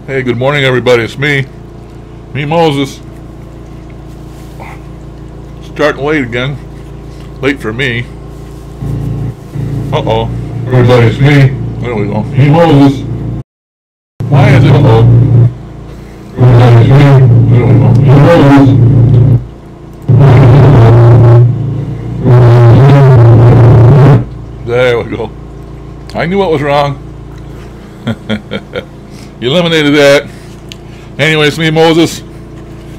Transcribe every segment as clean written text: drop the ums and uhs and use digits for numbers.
Hey, good morning, everybody. It's me Moses. Starting late again. Late for me. Uh-oh. Everybody, it's me. There we go. Me Moses. Why is it? Uh-oh. Everybody, it's me. There we go. Me Moses. There we go. I knew what was wrong. You eliminated that. Anyway, it's me, Moses.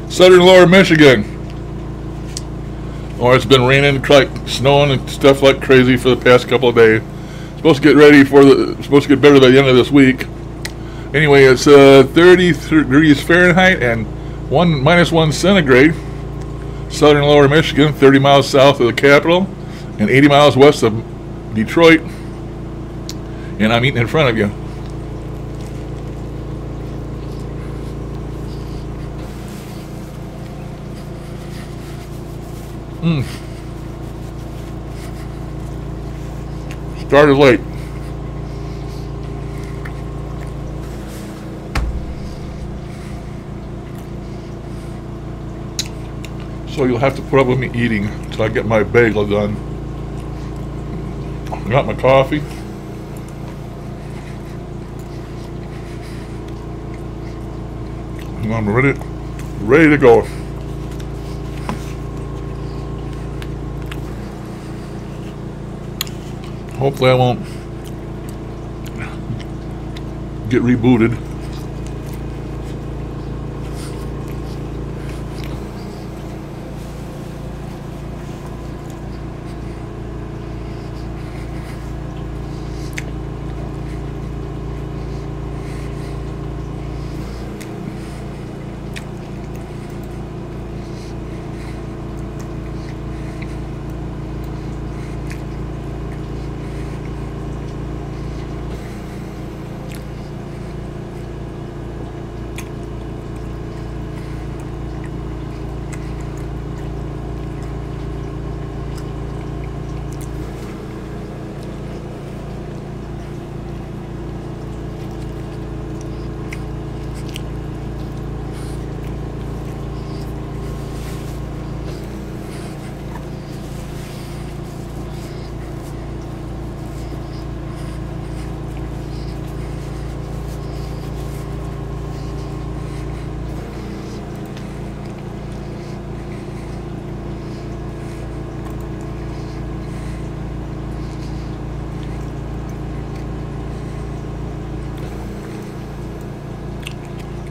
Southern Lower Michigan. Or it's been raining, snowing, and stuff like crazy for the past couple of days. Supposed to get better by the end of this week. Anyway, it's 30 degrees Fahrenheit and -1 centigrade. Southern Lower Michigan, 30 miles south of the capital and 80 miles west of Detroit. And I'm eating in front of you. Started late. So you'll have to put up with me eating until I get my bagel done. I got my coffee. And I'm ready to go. Hopefully I won't get rebooted.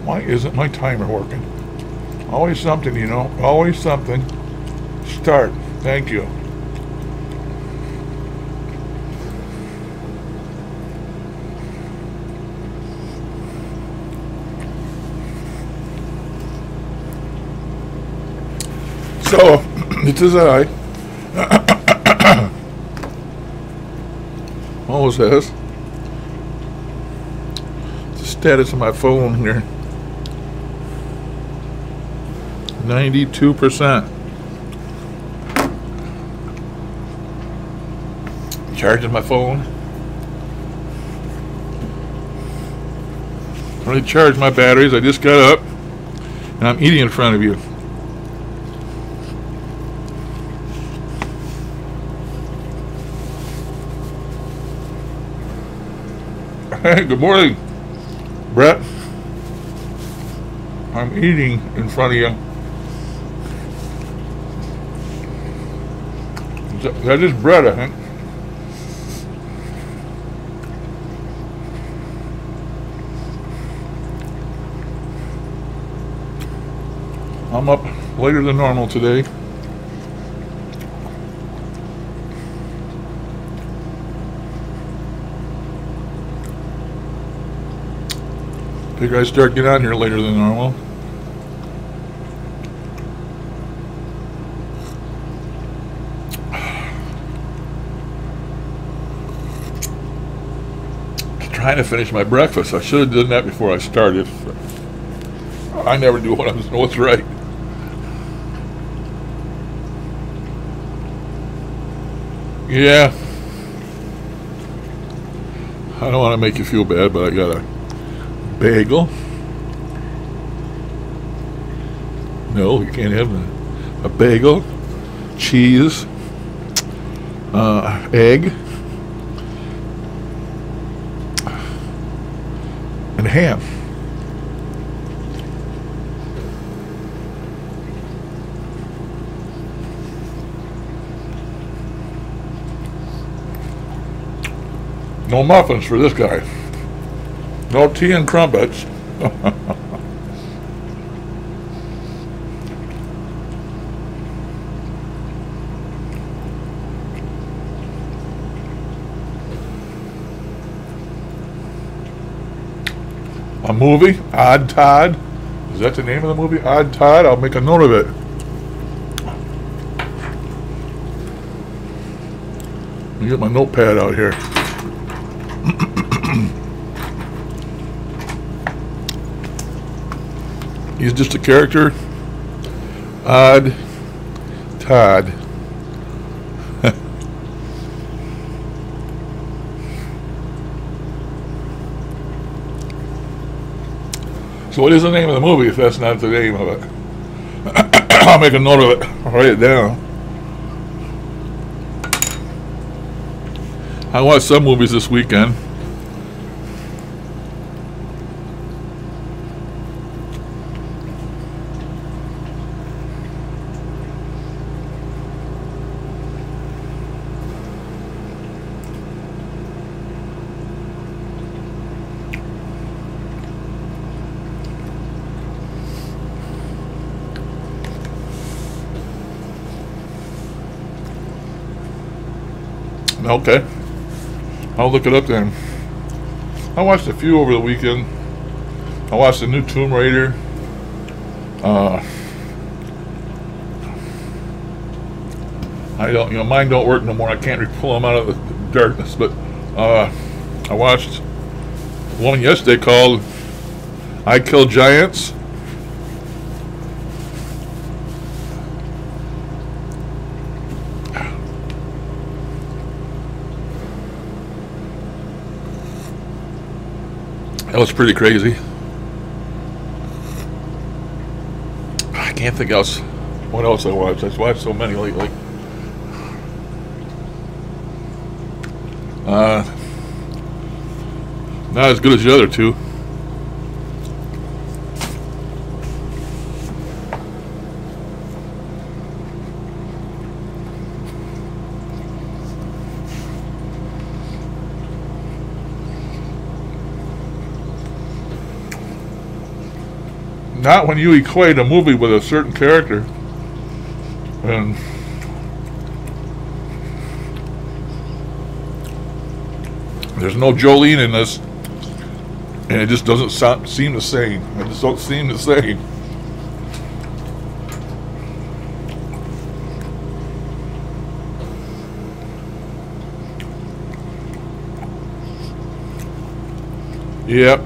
Why isn't my timer working? Always something, you know. Always something. Start. Thank you. So, it is I. Moses. The status of my phone here. 92%. Charging my phone. Already charged my batteries. I just got up and I'm eating in front of you. Hey, good morning, Brett. I'm eating in front of you. That is bread, I think. I'm up later than normal today. Figure I start getting on here later than normal. Trying to finish my breakfast. I should have done that before I started. I never do what's right. Yeah. I don't want to make you feel bad, but I got a bagel No, you can't have a bagel, cheese, egg, and ham. No muffins for this guy. No tea and crumpets. A movie, Odd Todd. Is that the name of the movie, Odd Todd? I'll make a note of it. Let me get my notepad out here. He's just a character. Odd Todd. So what is the name of the movie if that's not the name of it? I'll make a note of it. I'll write it down. I watched some movies this weekend. Okay. I'll look it up then. I watched a few over the weekend. I watched the new Tomb Raider. Mine don't work no more. I can't pull them out of the darkness. But I watched one yesterday called I Kill Giants. That was pretty crazy. I can't think else. What else I watched? I've watched so many lately. Not as good as the other two. Not when you equate a movie with a certain character. And there's no Jolene in this, and it just doesn't seem the same. It just don't seem the same. Yep.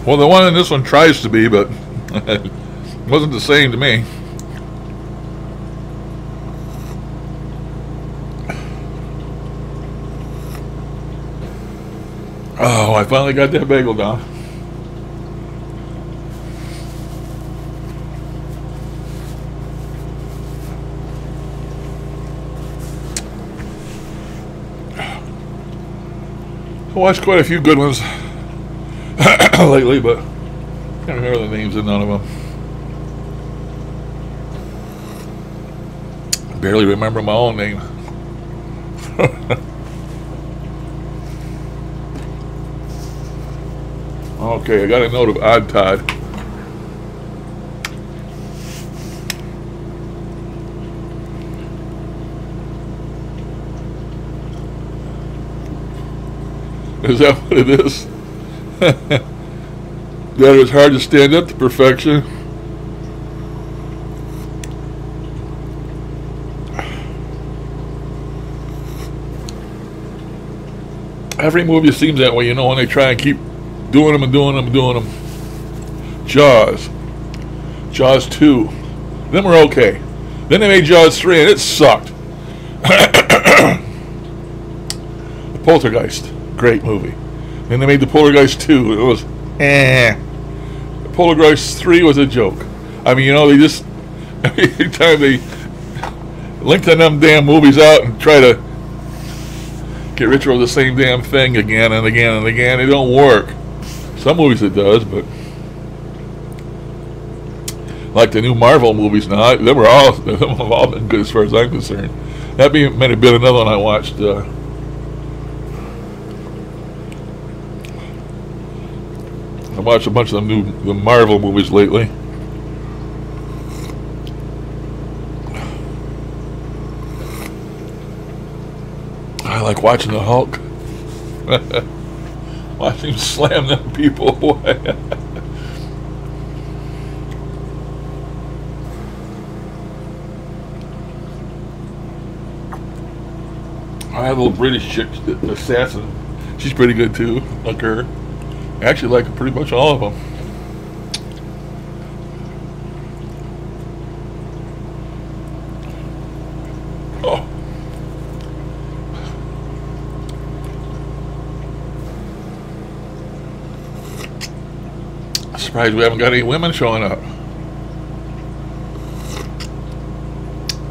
Well, the one in this one tries to be, but it wasn't the same to me. Oh, I finally got that bagel down. I watched quite a few good ones lately, but I can't remember the names of none of them. I barely remember my own name. Okay, I got a note of Odd Todd. Is that what it is? That it's hard to stand up to perfection. Every movie seems that way, when they try and keep doing them and doing them and doing them. Jaws. Jaws 2. Them were okay. Then they made Jaws 3 and it sucked. The Poltergeist. Great movie. Then they made the Poltergeist 2. It was Poltergeist 3 was a joke. I mean, you know, they just every time they lengthen them damn movies out and try to get richer of the same damn thing again and again and again, it don't work. Some movies it does, but like the new Marvel movies now, them have all been good as far as I'm concerned. That might have been another one I watched. I watched a bunch of the Marvel movies lately. I like watching the Hulk. Watching him slam them people away. I have a little British chick, Assassin. She's pretty good too. Like her. I actually like pretty much all of them. Oh. I'm surprised we haven't got any women showing up.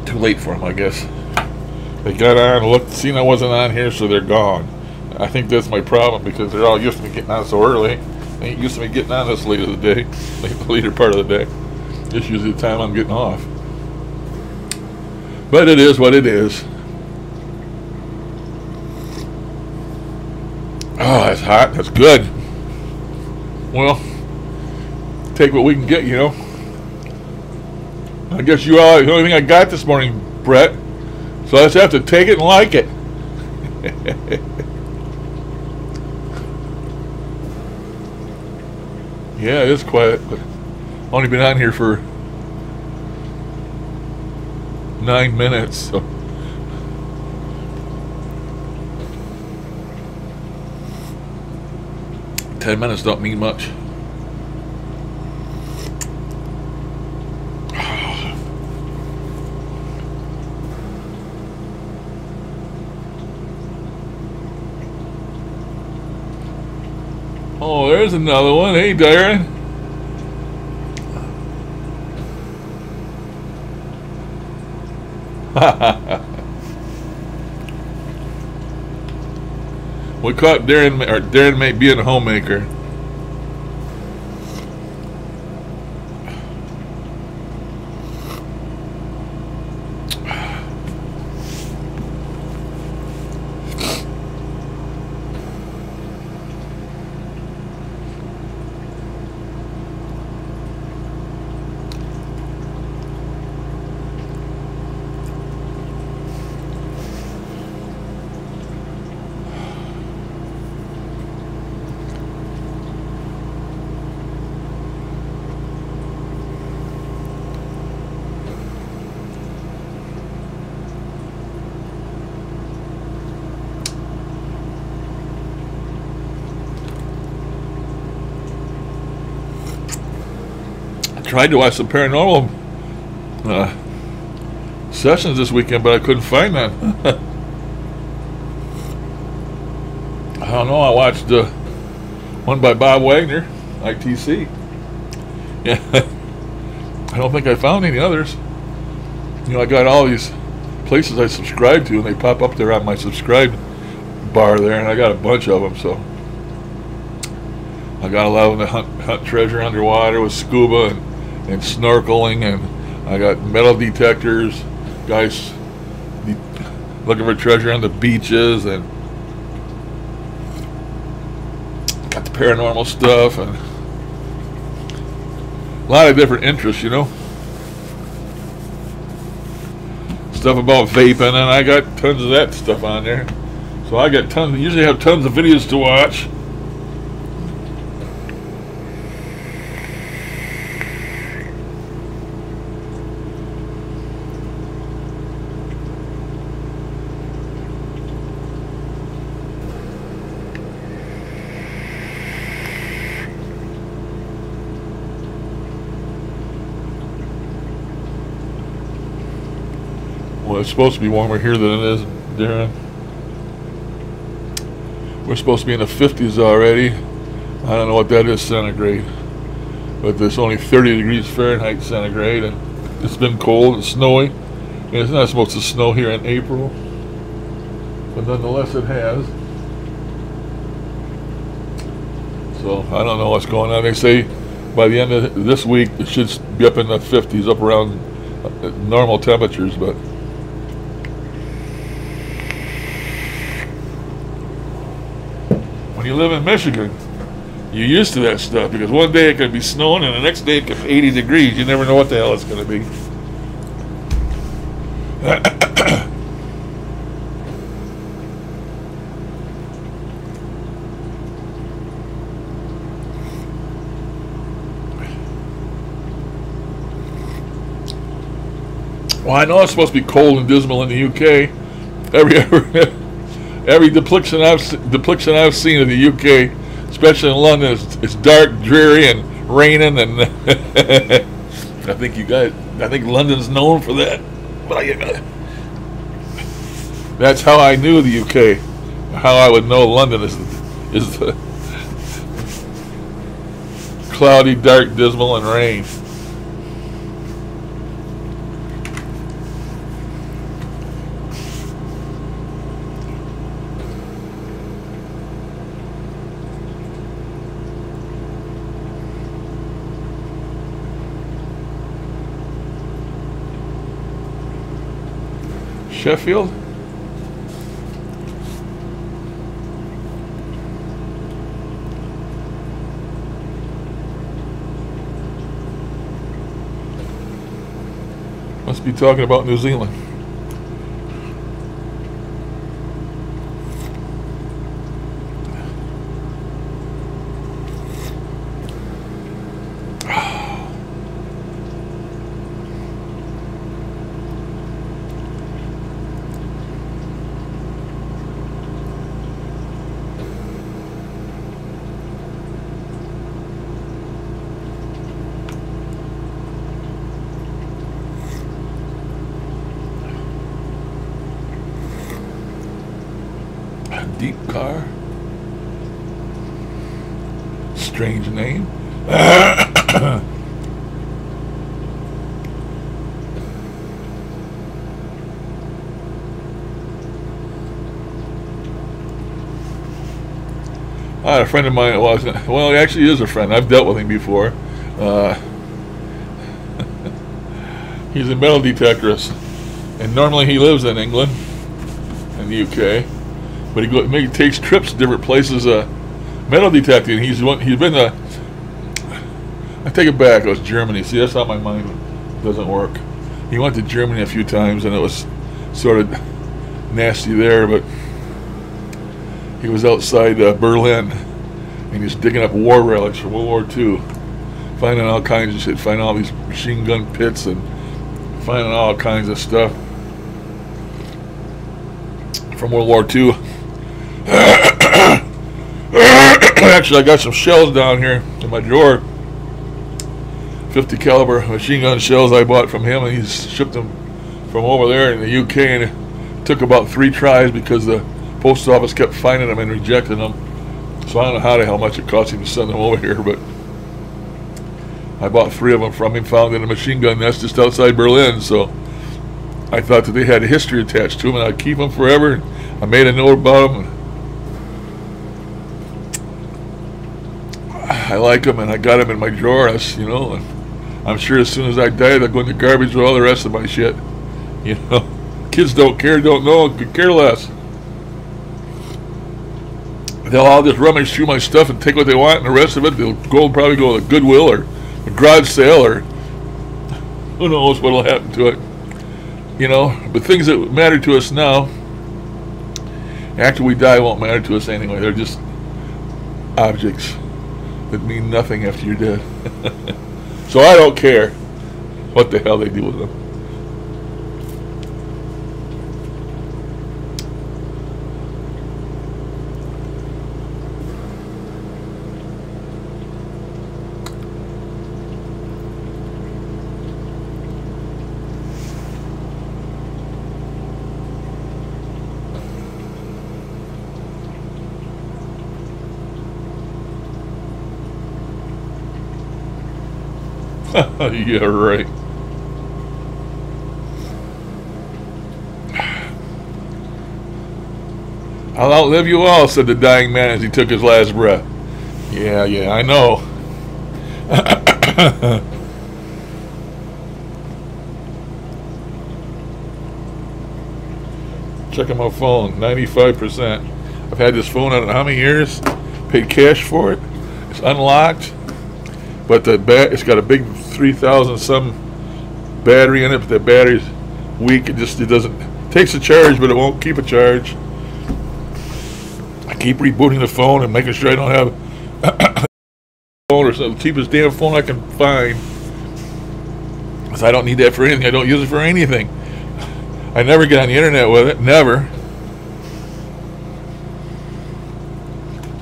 Too late for them, I guess. They got on, looked, seen I wasn't on here, so they're gone. I think that's my problem, because they're all used to me getting on so early. They ain't used to me getting on this late of the day, the later part of the day. It's usually the time I'm getting off. But it is what it is. Oh, that's hot. That's good. Well, take what we can get, you know. I guess you all, the only thing I got this morning, Brett. So I just have to take it and like it. Yeah, it is quiet, but I've only been on here for 9 minutes, so. Ten minutes don't mean much. Oh, there's another one. Hey, Darren. We caught Darren, or Darren may be a homemaker. Tried to watch some paranormal sessions this weekend, but I couldn't find none. I don't know. I watched one by Bob Wagner, ITC. Yeah, I don't think I found any others. You know, I got all these places I subscribe to, and they pop up there on my subscribe bar there, and I got a bunch of them. So I got allowed to hunt treasure underwater with scuba and snorkeling, and I got metal detectors, guys looking for treasure on the beaches, and got the paranormal stuff, and a lot of different interests, you know. Stuff about vaping, and I got tons of that stuff on there. So I got tons, usually have tons of videos to watch. Well, it's supposed to be warmer here than it is, Darren. We're supposed to be in the 50s already. I don't know what that is centigrade, but there's only 30 degrees Fahrenheit centigrade, and it's been cold and snowy. And it's not supposed to snow here in April, but nonetheless it has. So I don't know what's going on. They say by the end of this week it should be up in the 50s, up around normal temperatures, but when you live in Michigan, you're used to that stuff, because one day it could be snowing and the next day it could be 80 degrees. You never know what the hell it's going to be. Well, I know it's supposed to be cold and dismal in the UK. Every depiction I've seen of the UK, especially in London, it's dark, dreary, and raining. And I think London's known for that. But that's how I knew the UK. How I would know London is the cloudy, dark, dismal, and rain. Sheffield? Must be talking about New Zealand. Deep car. Strange name. I had a friend of mine. Well, he actually is a friend. I've dealt with him before. He's a metal detectorist, and normally he lives in England, in the UK. But he takes trips to different places, metal detecting. He's been to, I take it back, it was Germany. See, that's how my mind doesn't work. He went to Germany a few times, and it was sort of nasty there, but he was outside Berlin, and he's digging up war relics from World War II, finding all kinds of shit, finding all these machine gun pits, and finding all kinds of stuff from World War II. Actually, I got some shells down here in my drawer, 50 caliber machine gun shells I bought from him, and he's shipped them from over there in the UK, and it took about 3 tries because the post office kept finding them and rejecting them. So I don't know how the hell much it cost him to send them over here, but I bought 3 of them from him, found in a machine gun nest just outside Berlin. So I thought that they had a history attached to them, and I'd keep them forever. I made a note about them. I like them, and I got them in my drawer, you know, and I'm sure as soon as I die, they'll go in the garbage with all the rest of my shit. You know, kids don't care, don't know, could care less. They'll all just rummage through my stuff and take what they want, and the rest of it, they'll probably go to Goodwill or a garage sale, or who knows what'll happen to it. You know, but things that matter to us now, after we die, won't matter to us anyway. They're just objects that mean nothing after you're dead. So I don't care what the hell they do with them. Yeah, right. I'll outlive you all, said the dying man as he took his last breath. Yeah, I know. Checking my phone, 95%. I've had this phone, I don't know how many years, paid cash for it. It's unlocked, but it's got a big 3,000 some battery in it, but that battery's weak. It takes a charge, but it won't keep a charge. I keep rebooting the phone and making sure I don't have phone or something. The cheapest damn phone I can find. Because I don't need that for anything. I don't use it for anything. I never get on the internet with it. Never.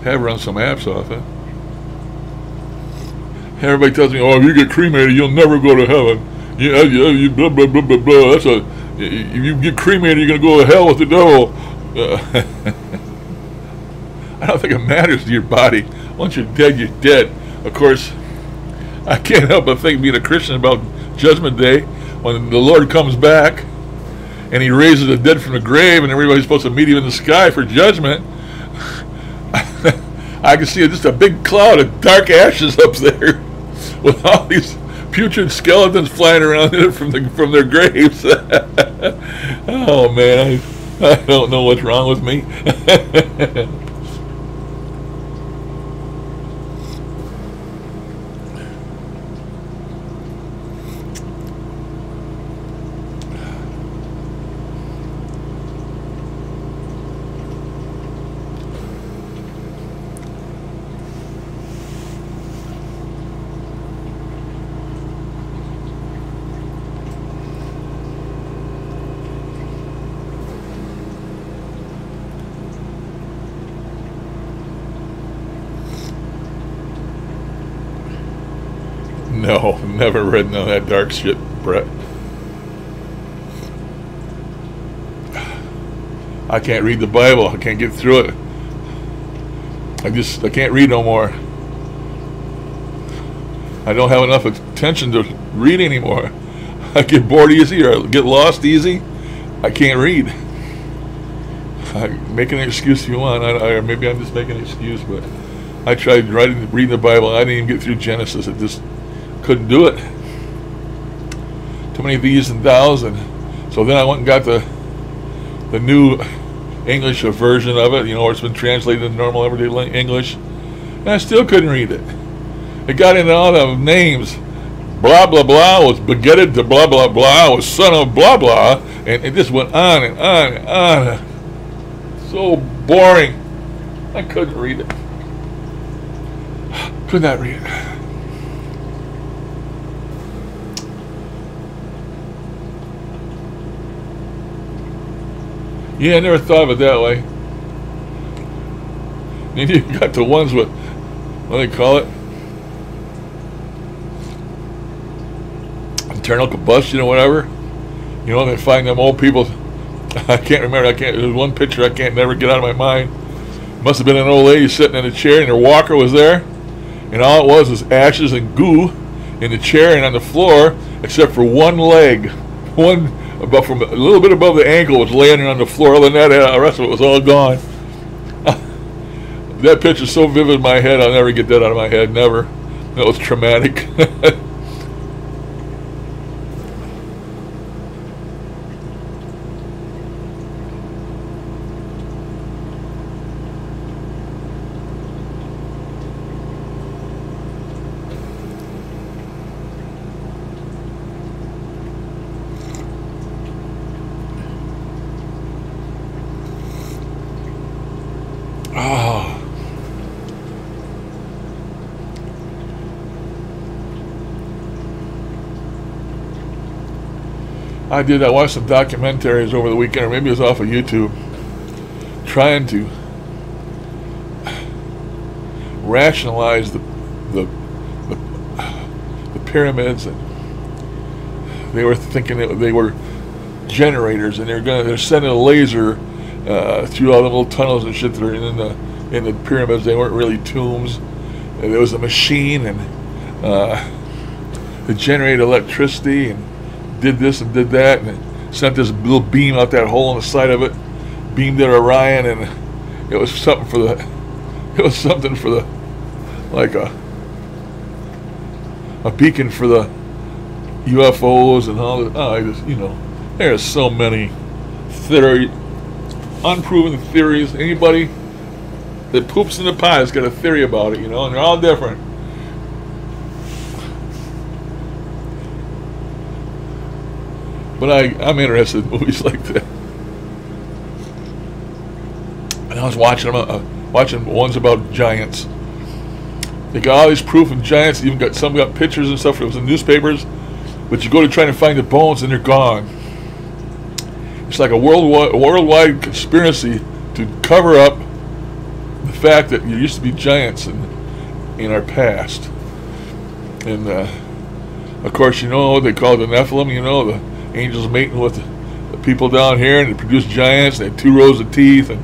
Have run some apps off it. Everybody tells me, "Oh, if you get cremated, you'll never go to heaven." Yeah, you blah blah blah blah blah. If you get cremated, you're gonna go to hell with the devil. I don't think it matters to your body. Once you're dead, you're dead. Of course, I can't help but think, being a Christian, about Judgment Day, when the Lord comes back and He raises the dead from the grave, and everybody's supposed to meet Him in the sky for judgment. I can see just a big cloud of dark ashes up there, with all these putrid skeletons flying around in it from their graves. Oh man, I don't know what's wrong with me. No, never read none of that dark shit, Brett. I can't read the Bible. I can't get through it. I can't read no more. I don't have enough attention to read anymore. I get bored easy, or I get lost easy. I can't read. Make an excuse if you want. Or maybe I'm just making an excuse, but I tried reading the Bible. I didn't even get through Genesis. It just couldn't do it. Too many these and thous, and so then I went and got the new English version of it, where it's been translated into normal everyday English, and I still couldn't read it. It got into all the names. Blah blah blah was begetted to blah blah blah was son of blah blah, and it just went on and on and on. So boring. I couldn't read it. Could not read it. Yeah, I never thought of it that way. And you got the ones with, what do they call it? Internal combustion or whatever. They find them old people. I can't remember. There's one picture I can't never get out of my mind. Must have been an old lady sitting in a chair, and her walker was there, and all it was ashes and goo in the chair and on the floor, except for one leg, about from a little bit above the ankle was laying on the floor. Other than that, the rest of it was all gone. That picture's so vivid in my head, I'll never get that out of my head. Never. That was traumatic. I watched some documentaries over the weekend, or maybe it was off of YouTube, trying to rationalize the pyramids, and they were thinking that they were generators, and they're sending a laser through all the little tunnels and shit that are in the pyramids. They weren't really tombs. There was a machine, and that generated electricity and did this and did that, and it sent this little beam out that hole in the side of it, beamed at Orion, and it was something for the, like a beacon for the UFOs and all that. Oh, I just, there's so many unproven theories. Anybody that poops in the pie has got a theory about it, and they're all different. But I'm interested in movies like that. And I was watching ones about giants. They got all these proof of giants. Even some got pictures and stuff. It was in newspapers. But you go to try to find the bones and they're gone. It's like a worldwide conspiracy to cover up the fact that there used to be giants in our past. And of course, they call it the Nephilim. The angels mating with the people down here, and they produced giants. They had 2 rows of teeth and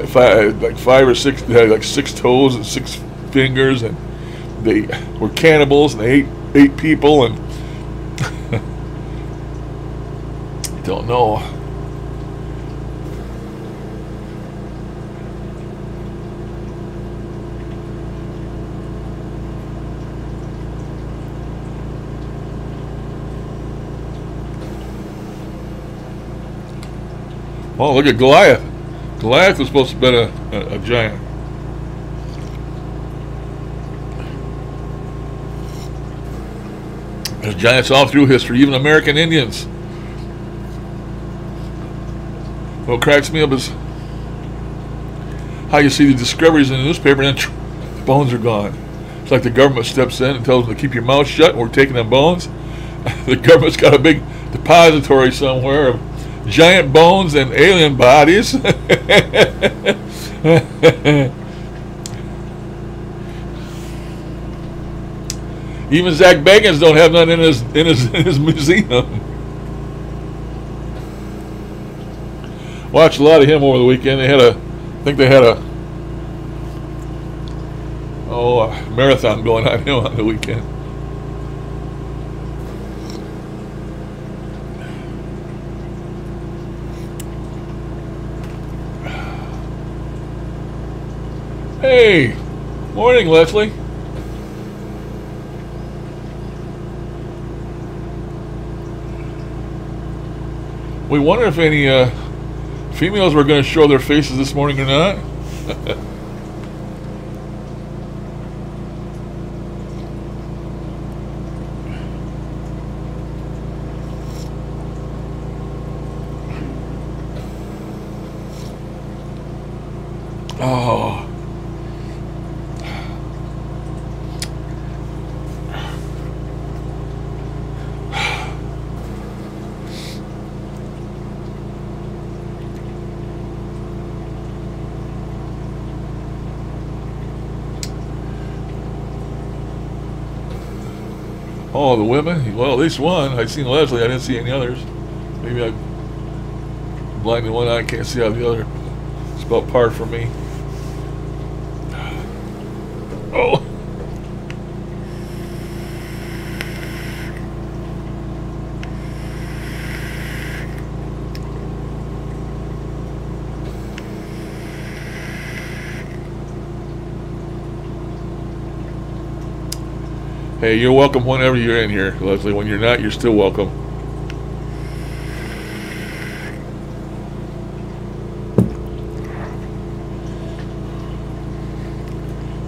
5 or 6. They had like 6 toes and 6 fingers, and they were cannibals, and they ate people. And don't know. Oh, look at Goliath. Goliath was supposed to have been a giant. There's giants all through history, even American Indians. What cracks me up is how you see the discoveries in the newspaper and then the bones are gone. It's like the government steps in and tells them to keep your mouth shut and we're taking them bones. The government's got a big depository somewhere of giant bones and alien bodies. Even Zach Bagans don't have none in his museum. Watched a lot of him over the weekend. I think they had a marathon going on him on the weekend. Hey, morning, Leslie. We wonder if any females were going to show their faces this morning or not. Oh. Oh, the women? Well, at least one. I've seen Leslie. I didn't see any others. Maybe I'm blind in one eye. I can't see out the other. It's about par for me. Oh. Hey, you're welcome whenever you're in here, Leslie. When you're not, you're still welcome.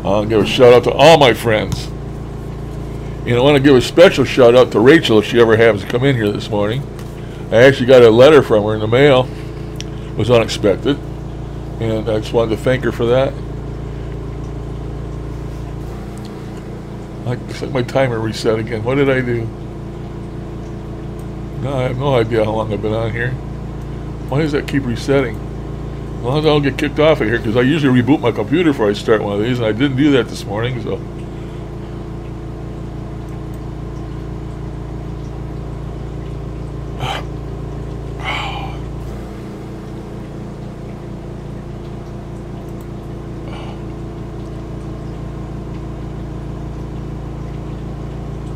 I'll give a shout out to all my friends. I want to give a special shout out to Rachel if she ever happens to come in here this morning. I actually got a letter from her in the mail. It was unexpected. And I just wanted to thank her for that. Looks like my timer reset again. What did I do? No, I have no idea how long I've been on here. Why does that keep resetting? As long as I don't get kicked off of here, because I usually reboot my computer before I start one of these, and I didn't do that this morning, so.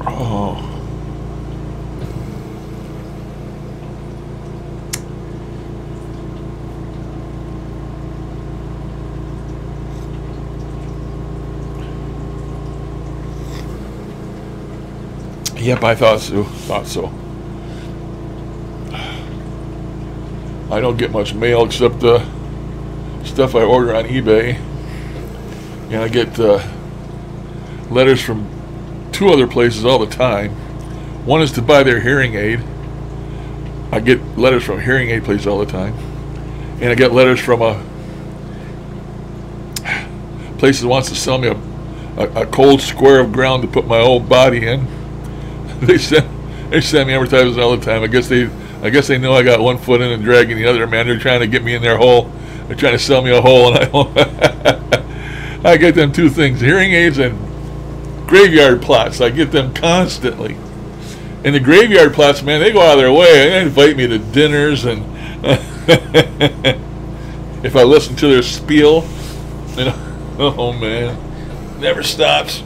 Oh. Yep, I thought so. Thought so. I don't get much mail except the stuff I order on eBay, and I get letters from 2 other places all the time. One is to buy their hearing aid. I get letters from hearing aid places all the time, and I get letters from a place that wants to sell me a cold square of ground to put my old body in. They send me advertisements all the time. I guess they know I got one foot in and dragging the other. Man, they're trying to get me in their hole. They're trying to sell me a hole, and I get them 2 things: hearing aids and graveyard plots. I get them constantly. And the graveyard plots, man, they go out of their way. They invite me to dinners, and if I listen to their spiel, oh man, never stops.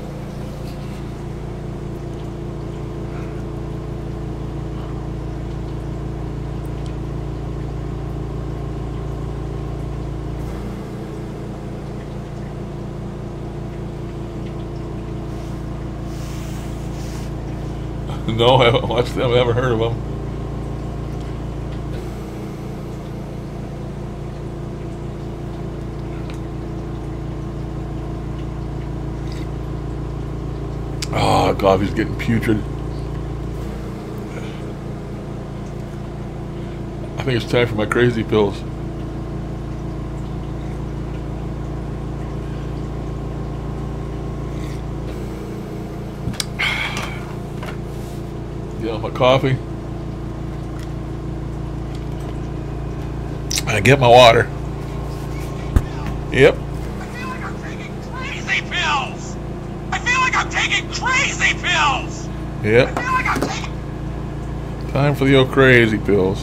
No, I haven't watched them. I haven't heard of them. Oh, coffee's getting putrid. I think it's time for my crazy pills. My coffee. I get my water. Yep. I feel like I'm taking crazy pills. I feel like I'm taking crazy pills. Yep. I feel like I'm taking... Time for the old crazy pills.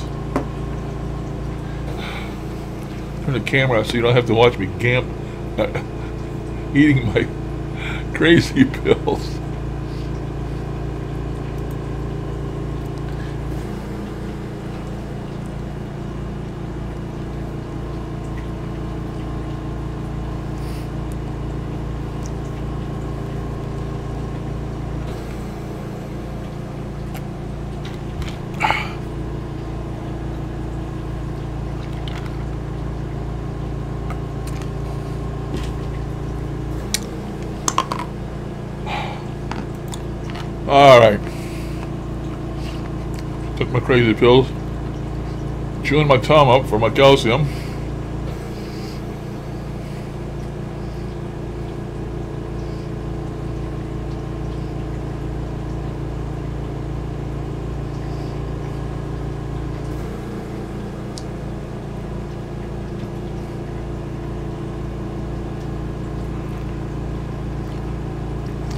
Turn the camera off so you don't have to watch me eating my crazy pills. Alright. Took my crazy pills. Chewing my tongue up for my calcium.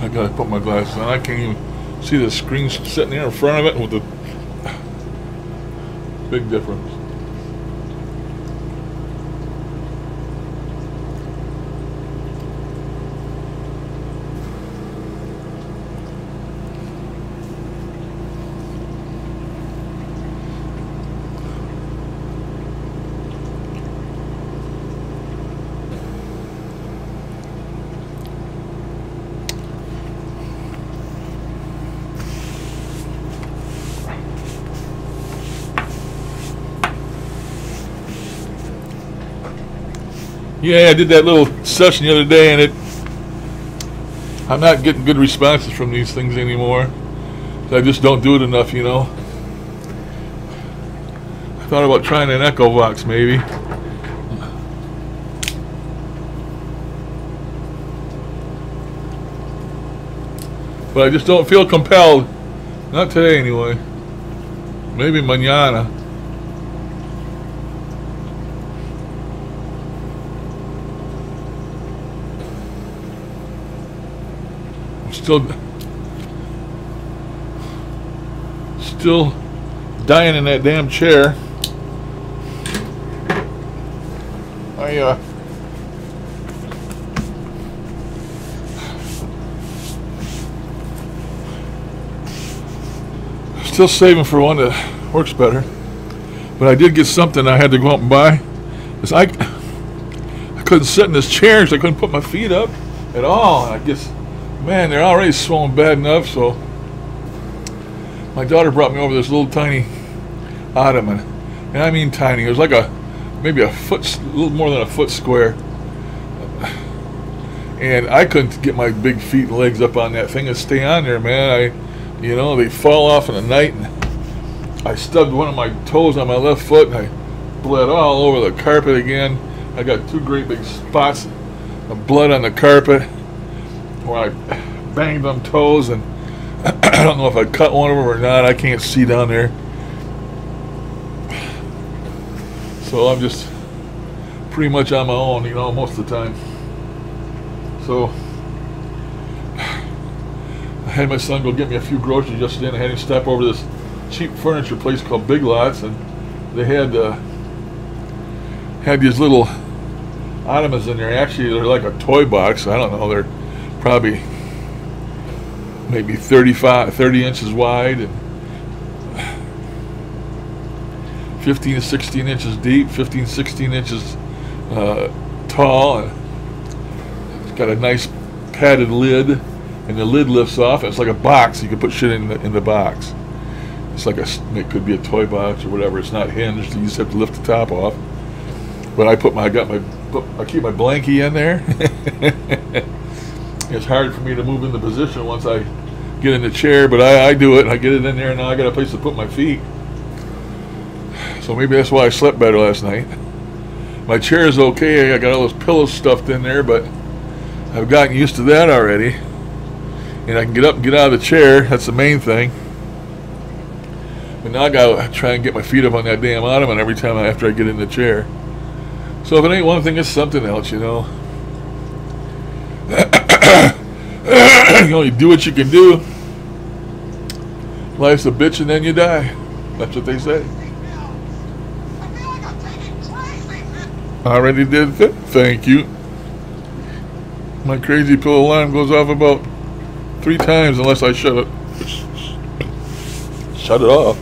I gotta put my glasses on. I can't even see the screen sitting there in front of it with the big difference. Yeah, I did that little session the other day, and I'm not getting good responses from these things anymore. I just don't do it enough, you know. I thought about trying an EchoVox, maybe. But I just don't feel compelled. Not today, anyway. Maybe mañana. Still dying in that damn chair. Still saving for one that works better. But I did get something I had to go out and buy. Because I couldn't sit in this chair because I couldn't put my feet up at all. And I guess, man, they're already swollen bad enough, so my daughter brought me over this little tiny ottoman, and I mean tiny. It was like maybe a little more than a foot square. And I couldn't get my big feet and legs up on that thing and stay on there, man. They fall off in the night, and I stubbed one of my toes on my left foot, and I bled all over the carpet again. I got 2 great big spots of blood on the carpet where I banged them toes, and I don't know if I cut one of them or not. I can't see down there. So I'm just pretty much on my own, most of the time. So I had my son go get me a few groceries yesterday, and I had him stop over to this cheap furniture place called Big Lots, and they had these little ottomans in there. Actually, they're like a toy box. I don't know. They're probably maybe 30 inches wide and 15 to 16 inches deep, 15, 16 inches tall, and it's got a nice padded lid, and the lid lifts off. It's like a box. You can put shit in the box. It's like it could be a toy box or whatever. It's not hinged. You just have to lift the top off. But I keep my blankie in there. It's hard for me to move into position once I get in the chair, but I do it, and I get it in there, and now I got a place to put my feet. So maybe that's why I slept better last night. My chair is okay. I got all those pillows stuffed in there, but I've gotten used to that already. And I can get up and get out of the chair. That's the main thing. But now I gotta try and get my feet up on that damn ottoman every time after I get in the chair. So if it ain't one thing, it's something else, You only do what you can do. Life's a bitch and then you die. That's what they say. I feel like I'm taking crazy pills. I already did that. Thank you. My crazy pill alarm goes off about 3 times unless I shut it off.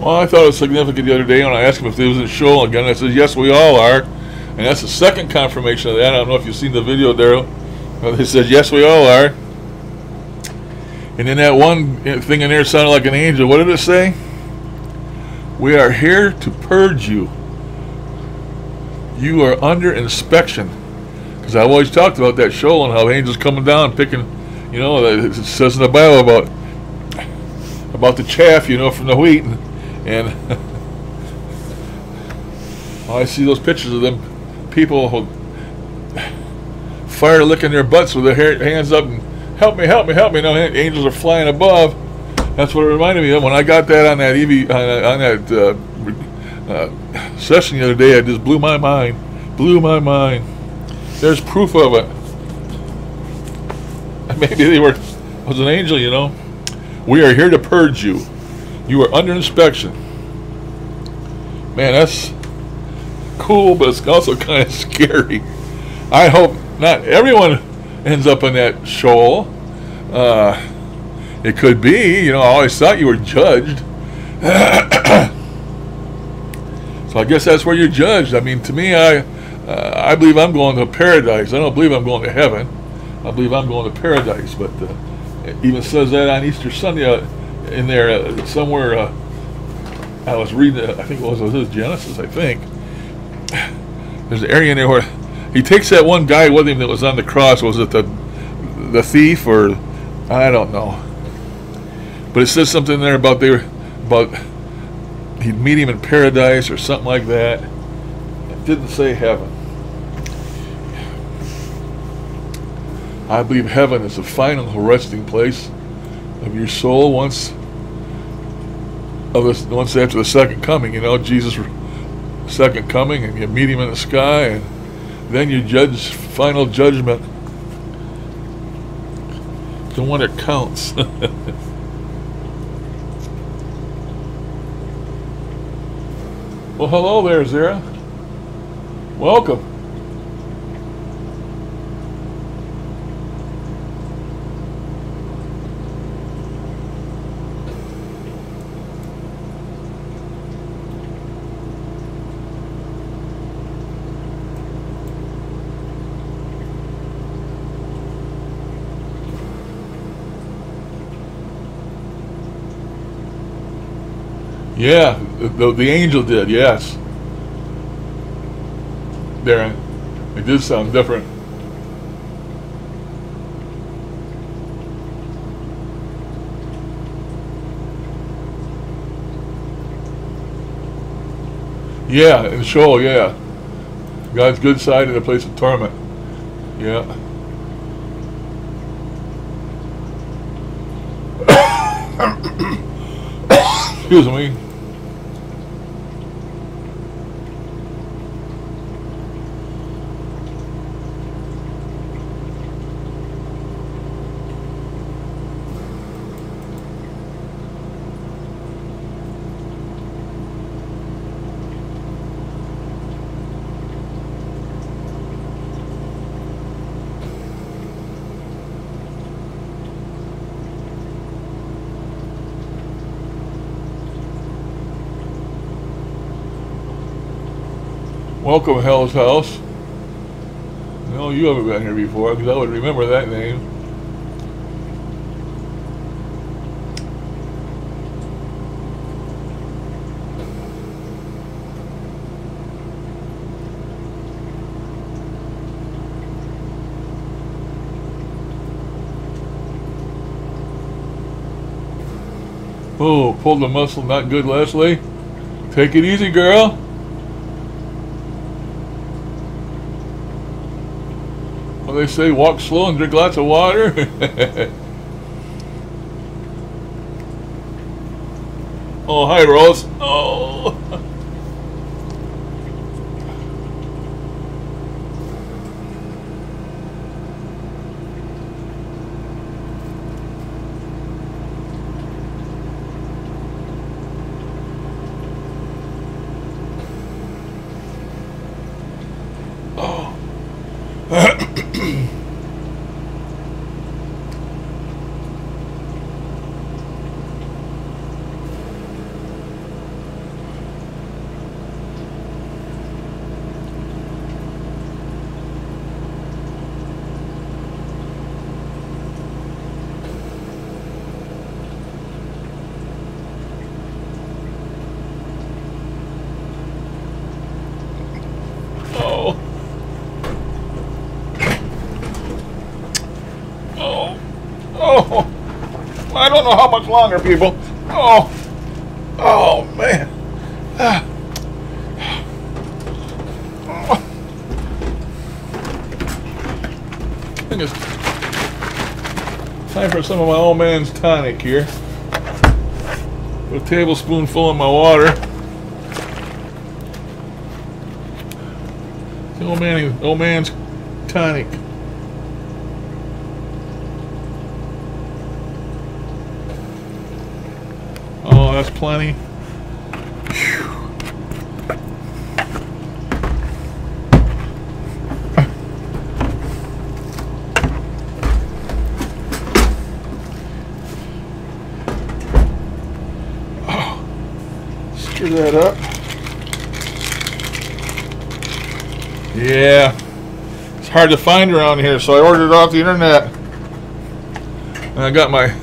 Well, I thought it was significant the other day when I asked him if he was in Shoal again. I said, yes, we all are. And that's the second confirmation of that. I don't know if you've seen the video, Daryl. They said, yes, we all are. And then that one thing in there sounded like an angel. What did it say? We are here to purge you. You are under inspection. Because I've always talked about that Shoal and how angels coming down picking, it says in the Bible about the chaff, from the wheat. And I see those pictures of them people who fire licking their butts with their hands up and help me. Angels are flying above. That's what it reminded me of when I got that on that session the other day. It just blew my mind. There's proof of it. Maybe was an angel, We are here to purge you. You are under inspection. Man, that's cool, but it's also kind of scary. I hope not everyone ends up in that Shoal. It could be, I always thought you were judged. So I guess that's where you're judged. I mean, to me, I believe I'm going to paradise. I don't believe I'm going to heaven. I believe I'm going to paradise, but it even says that on Easter Sunday in there somewhere. I was reading, I think it was Genesis, I think. There's an area in there where he takes that one guy with him that was on the cross. Was it the thief, or I don't know. But it says something there about he'd meet him in paradise or something like that. It didn't say heaven. I believe heaven is the final resting place of your soul once after the second coming. Jesus' second coming, and you meet him in the sky, and then you judge, final judgment, the one that counts. Well, hello there, Zara. Welcome. Yeah, the angel did, yes. Darren, it did sound different. Yeah, in Sheol, yeah. God's good side in a place of torment. Yeah. Excuse me. Welcome, Hell's House. No, you haven't been here before, because I would remember that name. Oh, pulled the muscle, not good, Leslie. Take it easy, girl. Well, they say walk slow and drink lots of water. Oh, hi, Rose. Oh. Oh, I don't know how much longer, people. Oh, man. I think it's time for some of my old man's tonic here. Put a tablespoonful in my water. The old man's tonic. Oh, that's plenty. Whew. Oh, stir that up. Yeah, it's hard to find around here, so I ordered it off the internet. And I got my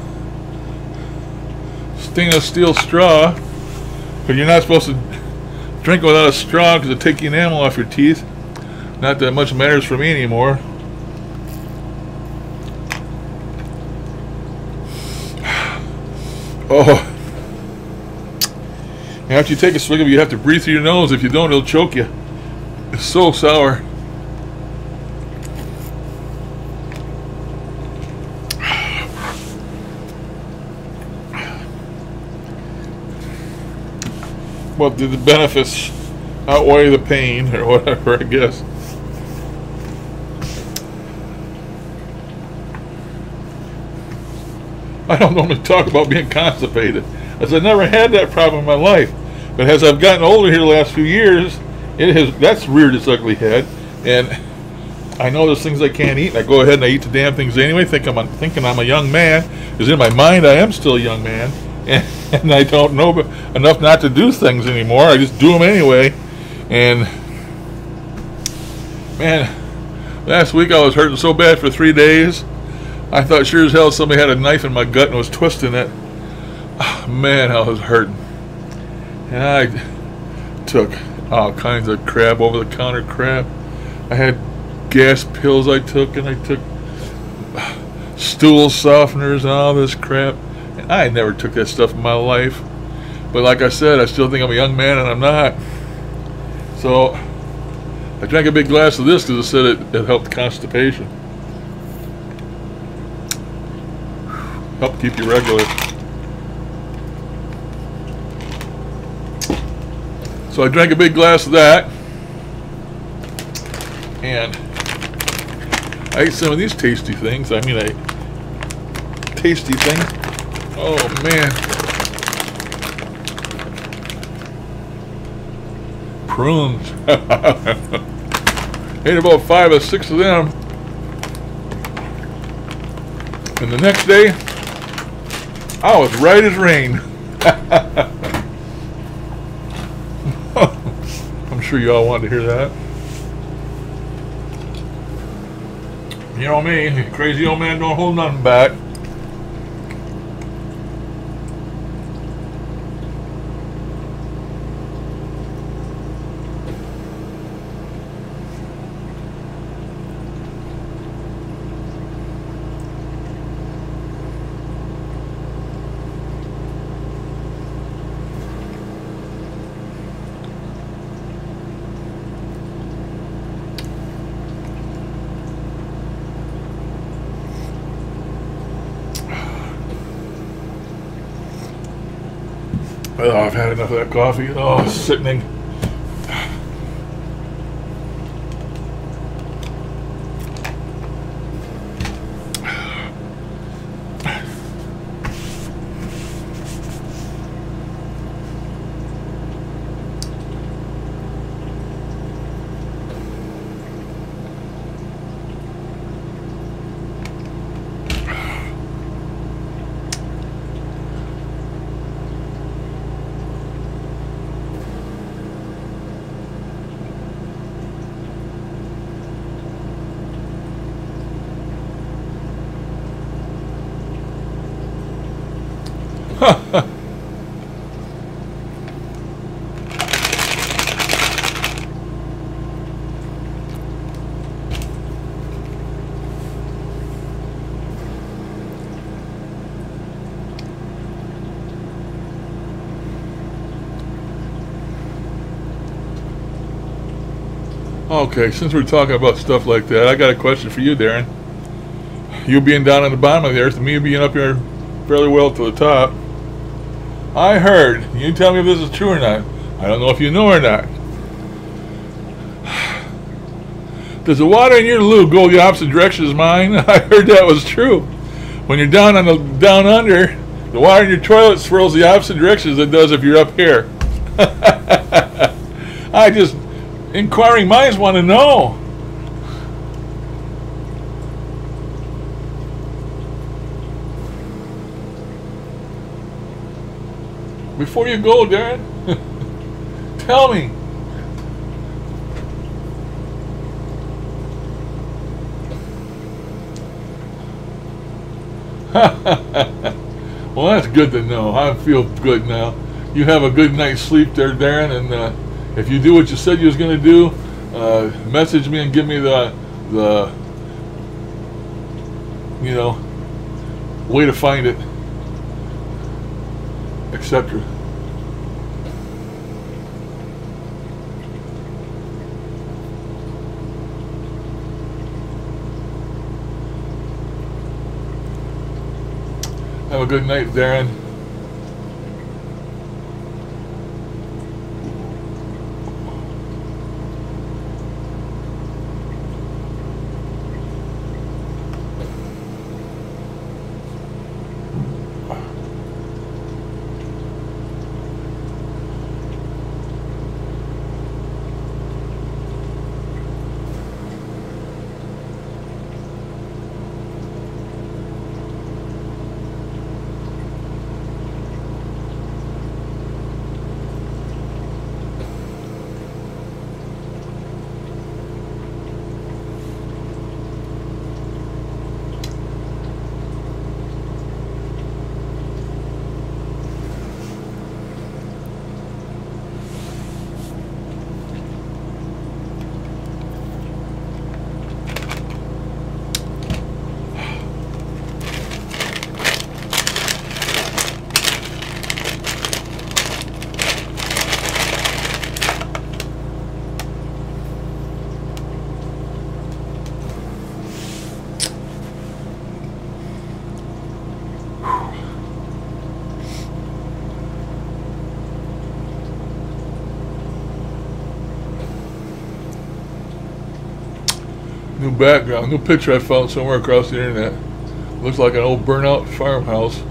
stainless steel straw, but you're not supposed to drink without a straw because it'll take the enamel off your teeth. Not that much matters for me anymore. Oh. After you take a swig of it, you have to breathe through your nose. If you don't, it'll choke you. It's so sour. But the benefits outweigh the pain, or whatever, I guess. I don't normally talk about being constipated, as I never had that problem in my life. But as I've gotten older here the last few years, that's reared its ugly head, and I know there's things I can't eat, and I go ahead and I eat the damn things anyway, thinking I'm a young man, because in my mind I am still a young man, and I don't know enough not to do things anymore. I just do them anyway. And man, last week I was hurting so bad for 3 days. I thought sure as hell somebody had a knife in my gut and was twisting it. Oh, man, I was hurting. And I took all kinds of crap, over-the-counter crap. I had gas pills I took, and I took stool softeners and all this crap. And I never took that stuff in my life. But like I said, I still think I'm a young man, and I'm not. So I drank a big glass of this because it said it helped constipation. Help keep you regular. So I drank a big glass of that, and I ate some of these tasty things. Tasty things. Oh man, prunes. Ate about 5 or 6 of them, and the next day I was right as rain. I'm sure you all wanted to hear that. You know me, crazy old man don't hold nothing back. Oh, I've had enough of that coffee. Oh, sickening. Okay, since we're talking about stuff like that, I got a question for you, Darren. You being down on the bottom of the earth and me being up here fairly well to the top, I heard, you tell me if this is true or not, I don't know if you know or not, does the water in your loo go the opposite direction as mine? I heard that was true. When you're down under, the water in your toilet swirls the opposite direction as it does if you're up here. Inquiring minds want to know. Before you go, Darren, tell me. Well, that's good to know. I feel good now. You have a good night's sleep there, Darren, and if you do what you said you was going to do, message me and give me the way to find it, etc. Have a good night, Darren. new background, new picture I found somewhere across the internet. Looks like an old burnout farmhouse.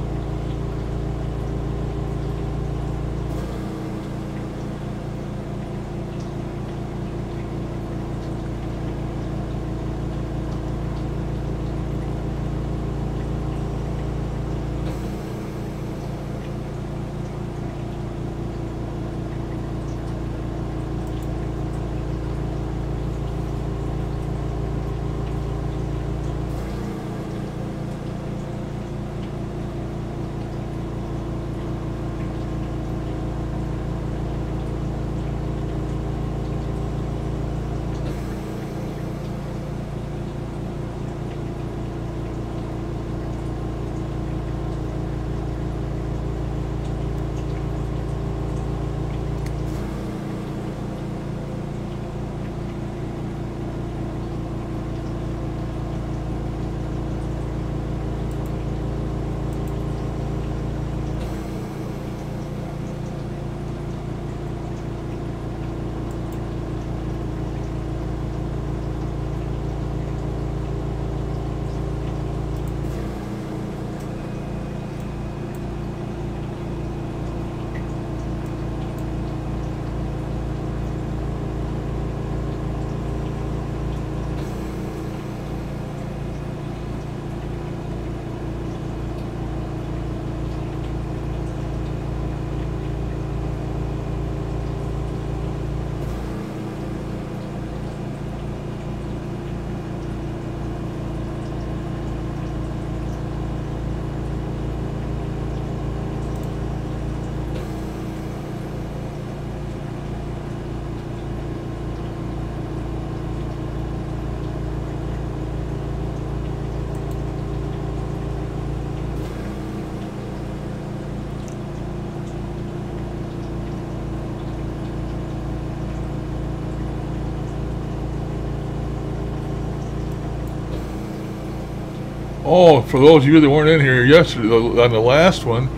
Oh, for those of you that weren't in here yesterday, on the last one,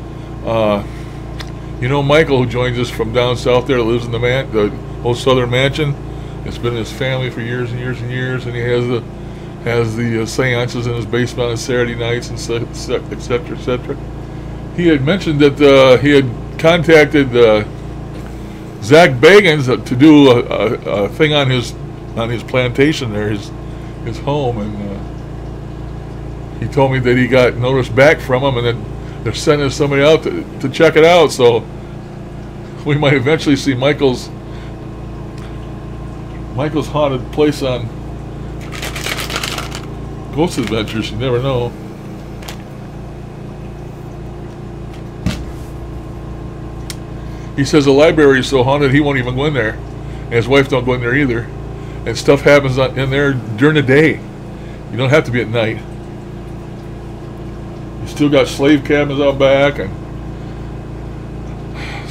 you know Michael, who joins us from down south there, that lives in the old Southern Mansion. It's been in his family for years and years and years, and he has the seances in his basement on Saturday nights, and et cetera, et cetera. He had mentioned that he had contacted Zach Bagans to do a thing on his plantation there, his home, and he told me that he got notice back from him, and that they're sending somebody out to check it out. So we might eventually see Michael's haunted place on Ghost Adventures. You never know. He says the library is so haunted he won't even go in there, and his wife don't go in there either. And stuff happens in there during the day. You don't have to be at night. You still got slave cabins out back, and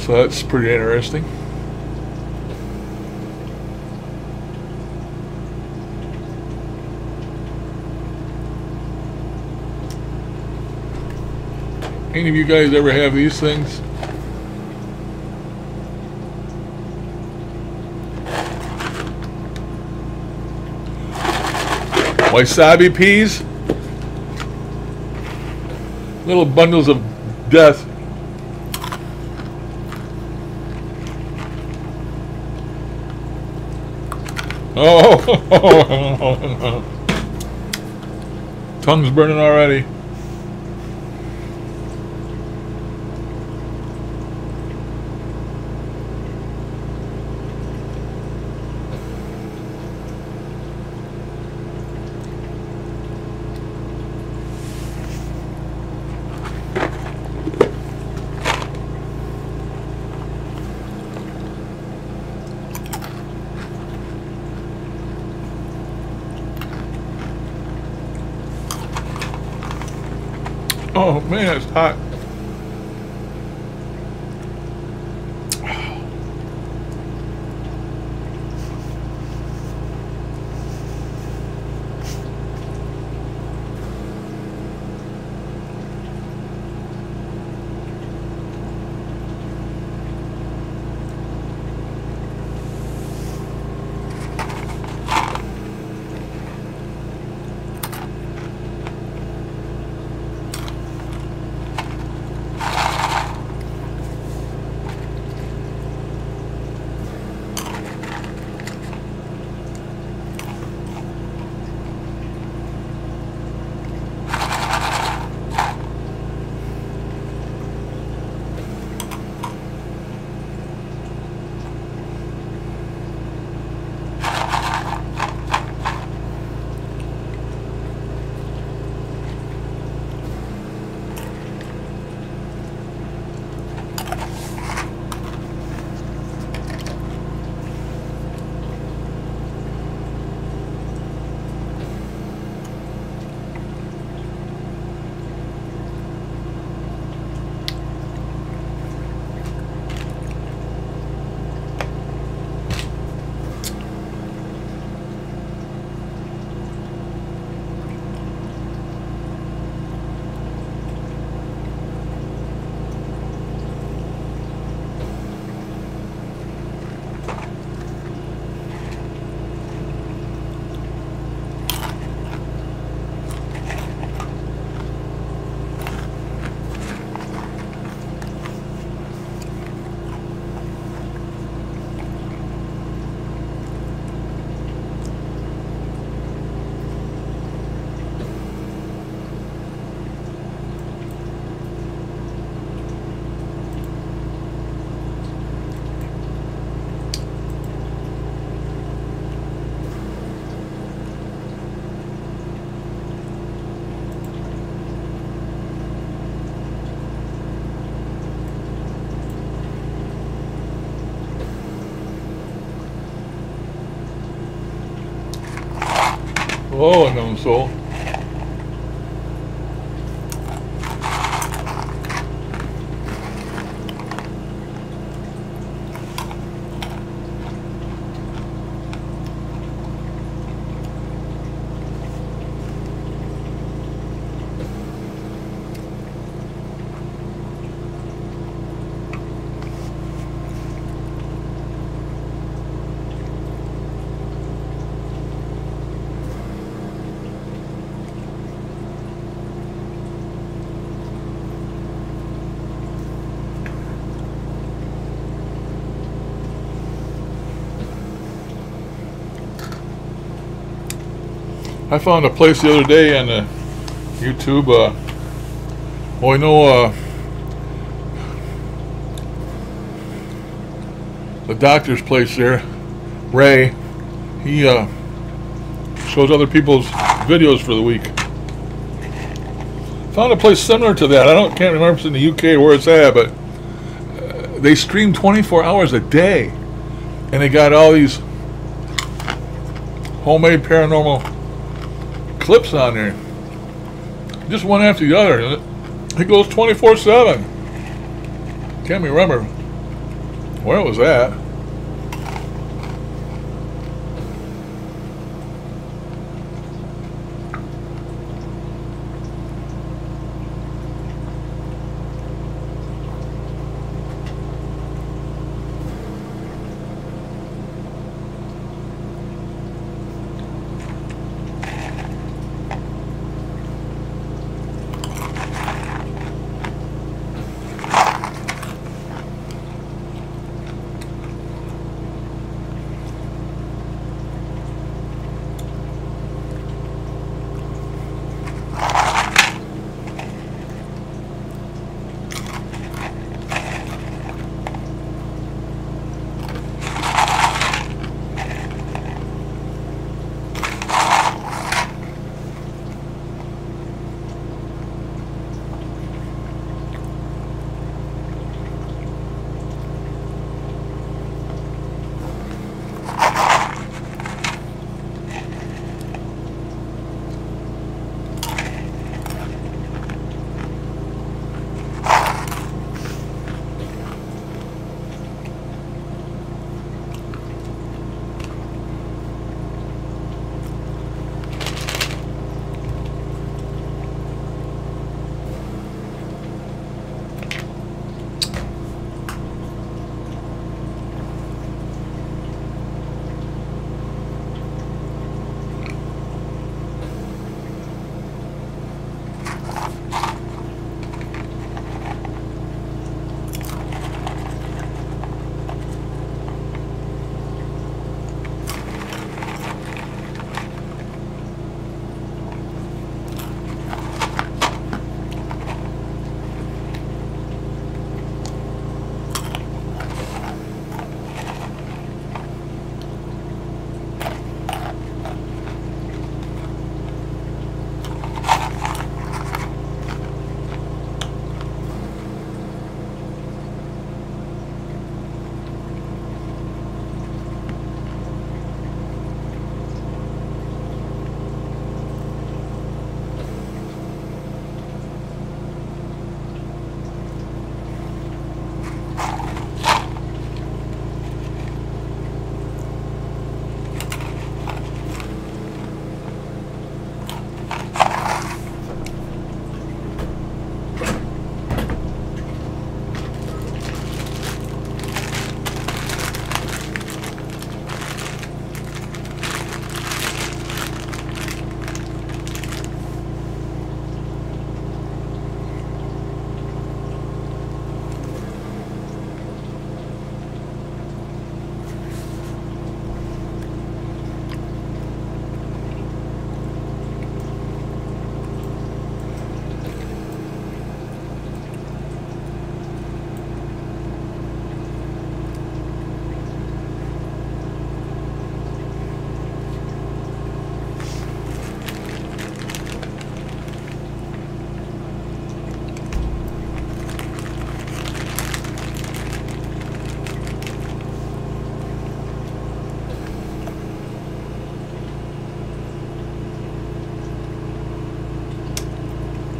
so that's pretty interesting. Any of you guys ever have these things? Wasabi peas? Little bundles of death. Oh, tongue's burning already. Oh man, it's hot. Oh, unknown soul. I found a place the other day on YouTube. I know the doctor's place there, Ray. He shows other people's videos for the week. Found a place similar to that. Can't remember if it's in the UK or where it's at, but they stream 24 hours a day, and they got all these homemade paranormal clips on there, just one after the other. It goes 24/7. Can't remember where it was at.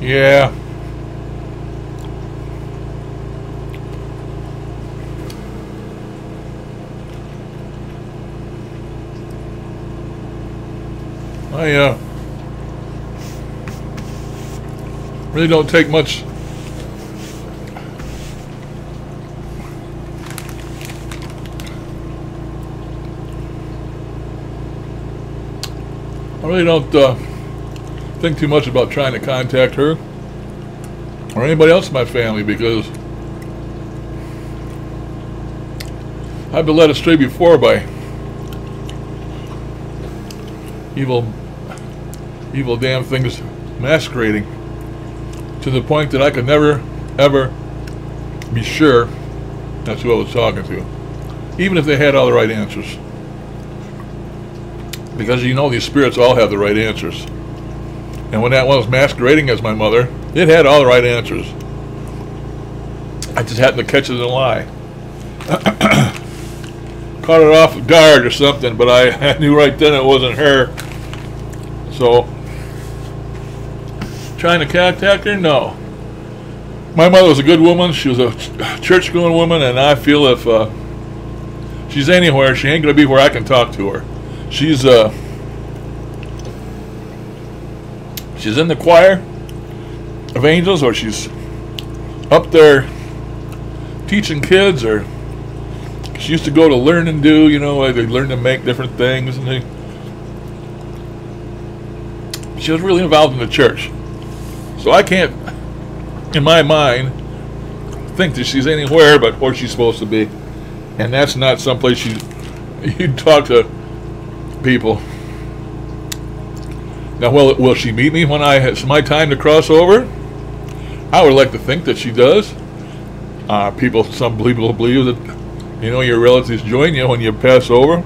Yeah. I really don't take much I really don't think too much about trying to contact her or anybody else in my family, because I've been led astray before by evil damn things masquerading, to the point that I could never ever be sure that's who I was talking to, even if they had all the right answers. Because you know these spirits all have the right answers. And when that one was masquerading as my mother, it had all the right answers. I just happened to catch it in a lie. Caught it off guard or something, but I knew right then it wasn't her. So, trying to contact her? No. My mother was a good woman. She was a church-going woman, and I feel if she's anywhere, she ain't going to be where I can talk to her. She's in the choir of angels, or she's up there teaching kids, or she used to go to Learn and Do, you know, they learn to make different things, and she was really involved in the church. So I can't, in my mind, think that she's anywhere but where she's supposed to be. And that's not someplace you'd talk to people. Now, will she meet me when it's my time to cross over? I would like to think that she does. Some people believe that, you know, your relatives join you when you pass over.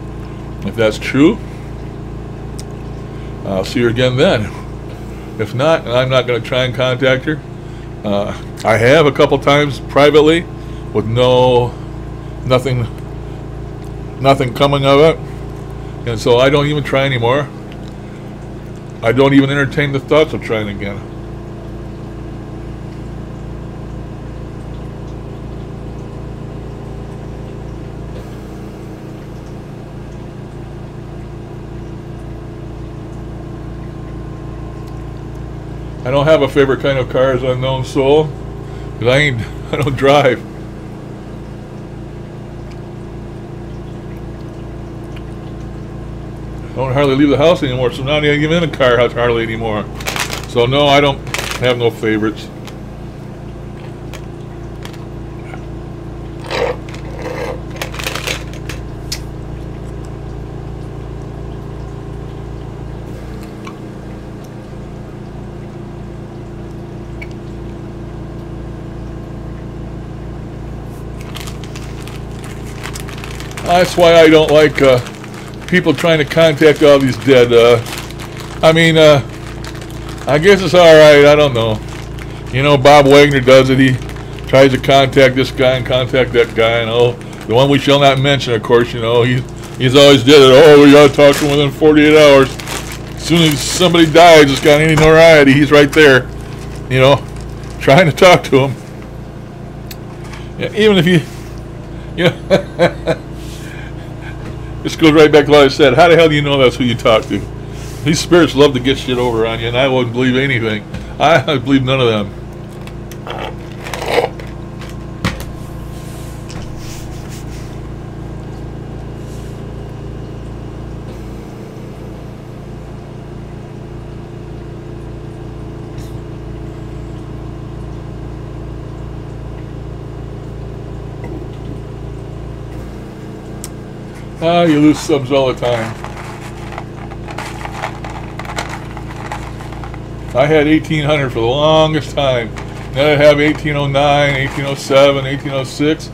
If that's true, I'll see her again then. If not, I'm not going to try and contact her. I have a couple times privately with nothing coming of it. And so I don't even try anymore. I don't even entertain the thoughts of trying again. I don't have a favorite kind of car, as unknown soul, because I don't drive. I don't hardly leave the house anymore, so now I'm not even in a car hardly anymore. So no, I don't have no favorites. That's why I don't like people trying to contact all these dead. I guess it's alright, I don't know. You know, Bob Wagner does it. He tries to contact this guy and contact that guy, and the one we shall not mention, of course, you know, he's always did it. Oh, we gotta talk to him within 48 hours. As soon as somebody dies, it's got any notoriety, he's right there, you know, trying to talk to him. Yeah, even if you know, this goes right back to what I said. How the hell do you know that's who you talk to? These spirits love to get shit over on you, and I wouldn't believe anything. I believe none of them. You lose subs all the time. I had 1800 for the longest time. Then I have 1809, 1807, 1806.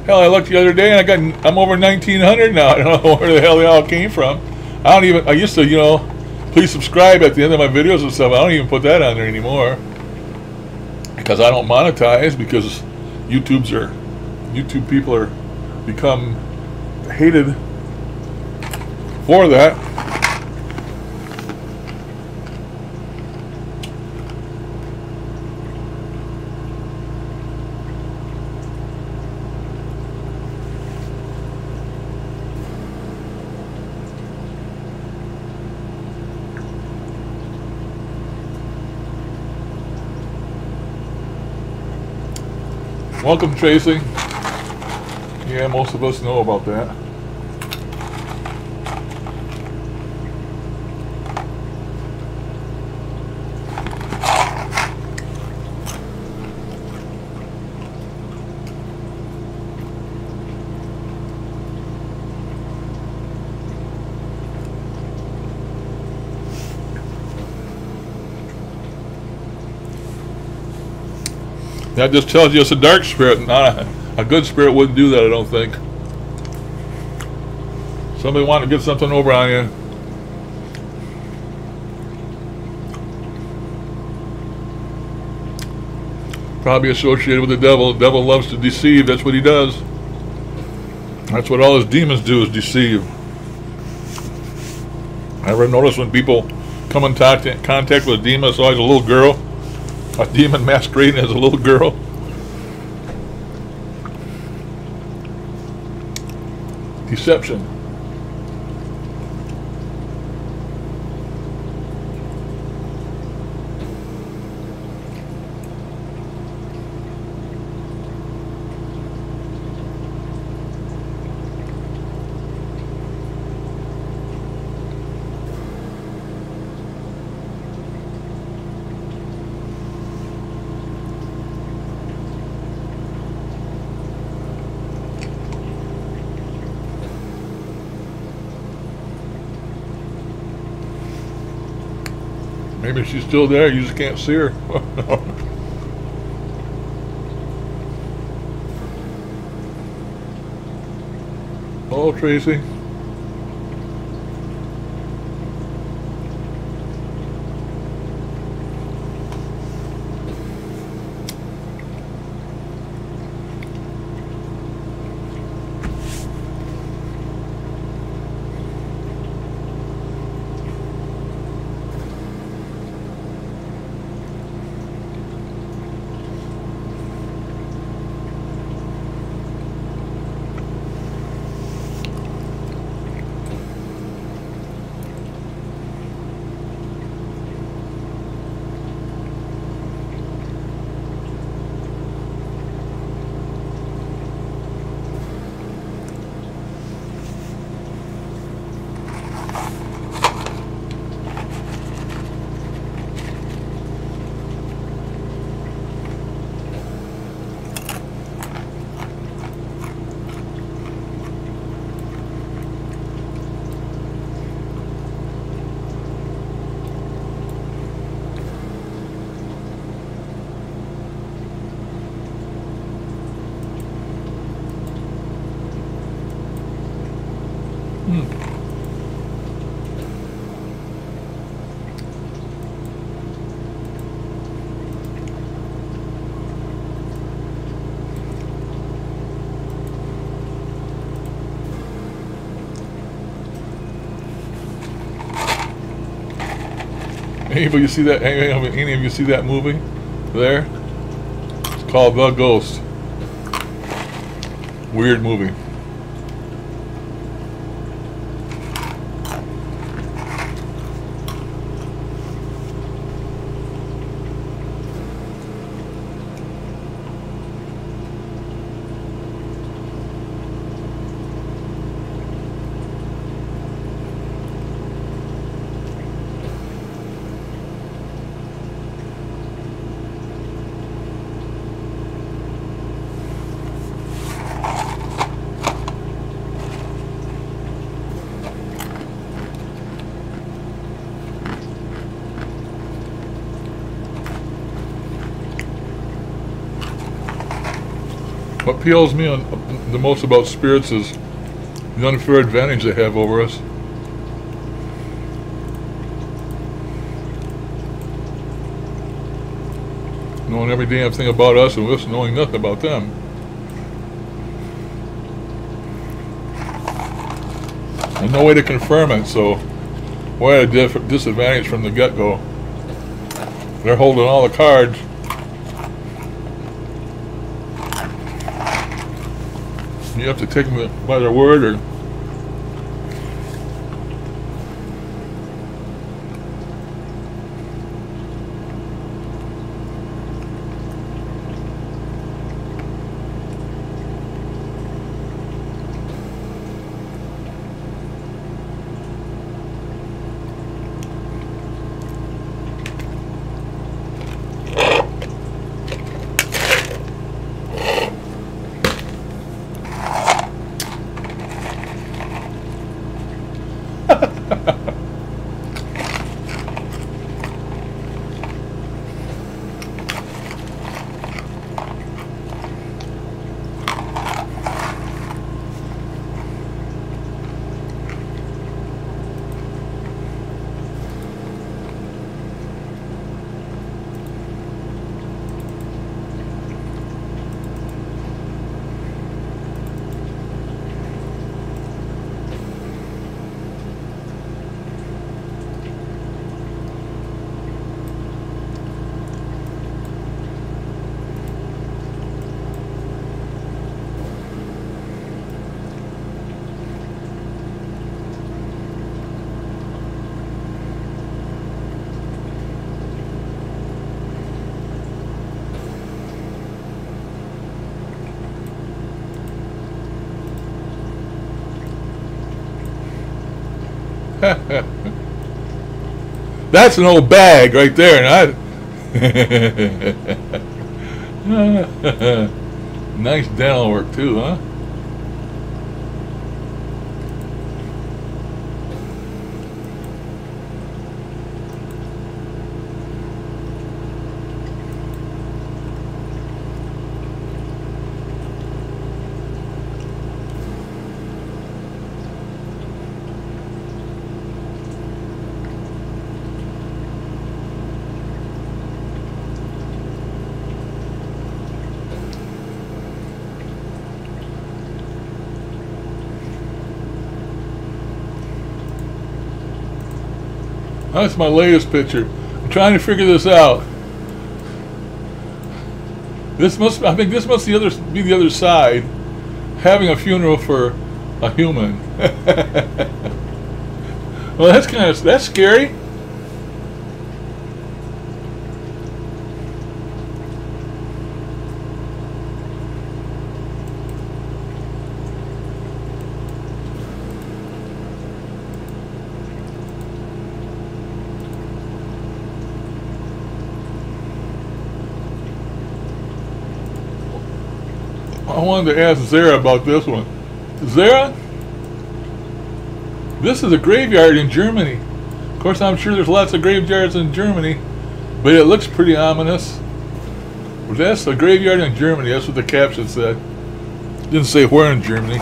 Hell, I looked the other day and I'm over 1900 now. I don't know where the hell they all came from. I used to, you know, please subscribe at the end of my videos and stuff. I don't even put that on there anymore. Because I don't monetize, because YouTube people are become hated for that. Welcome, Tracy. Yeah, most of us know about that. That just tells you it's a dark spirit. Not a good spirit wouldn't do that, I don't think. Somebody wanting to get something over on you. Probably associated with the devil. The devil loves to deceive. That's what he does. That's what all his demons do, is deceive. Ever notice when people come in contact with a demon, it's always a little girl? A demon masquerading as a little girl. Deception. Maybe she's still there, you just can't see her. Oh, Tracy. Anybody see that? Any of you see that movie? There? It's called The Ghost. Weird movie. What appeals me the most about spirits is the unfair advantage they have over us. Knowing every damn thing about us and us knowing nothing about them. And no way to confirm it, so we're at a disadvantage from the get-go. They're holding all the cards. You have to take them by their word, or That's an old bag right there, not. Nice dental work too, huh? That's my latest picture. I'm trying to figure this out. I think this must be the other side. Having a funeral for a human. Well, that's scary. I wanted to ask Zara about this one. Zara, this is a graveyard in Germany. Of course, I'm sure there's lots of graveyards in Germany, but it looks pretty ominous. Well, that's a graveyard in Germany. That's what the caption said. It didn't say where in Germany.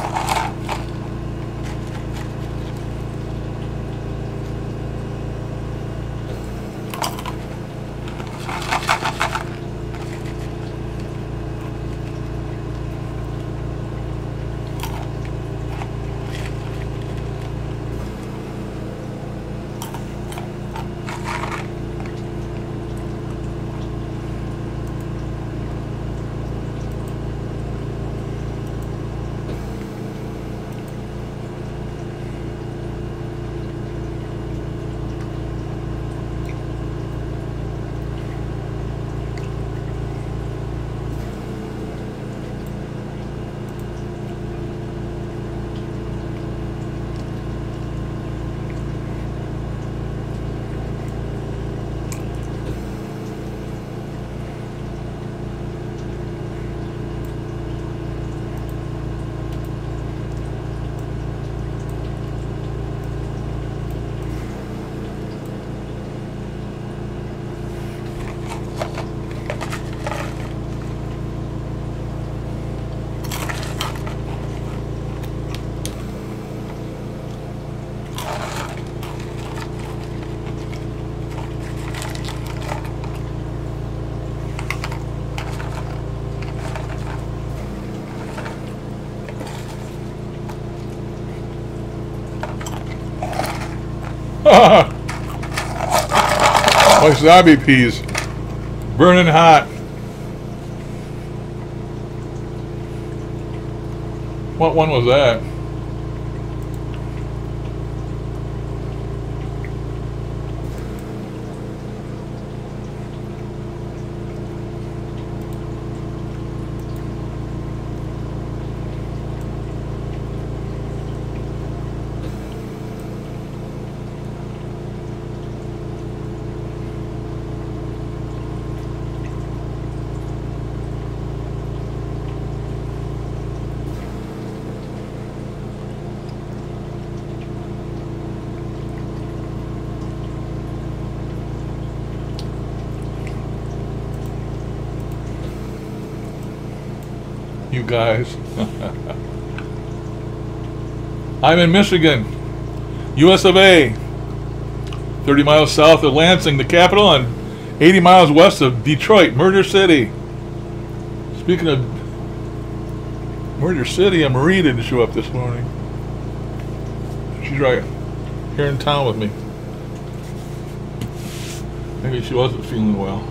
Wasabi peas, burning hot. What one was that? You guys. I'm in Michigan, US of A, 30 miles south of Lansing, the capital, and 80 miles west of Detroit, Murder City. Speaking of Murder City, a Marie didn't show up this morning. She's right here in town with me. Maybe she wasn't feeling well.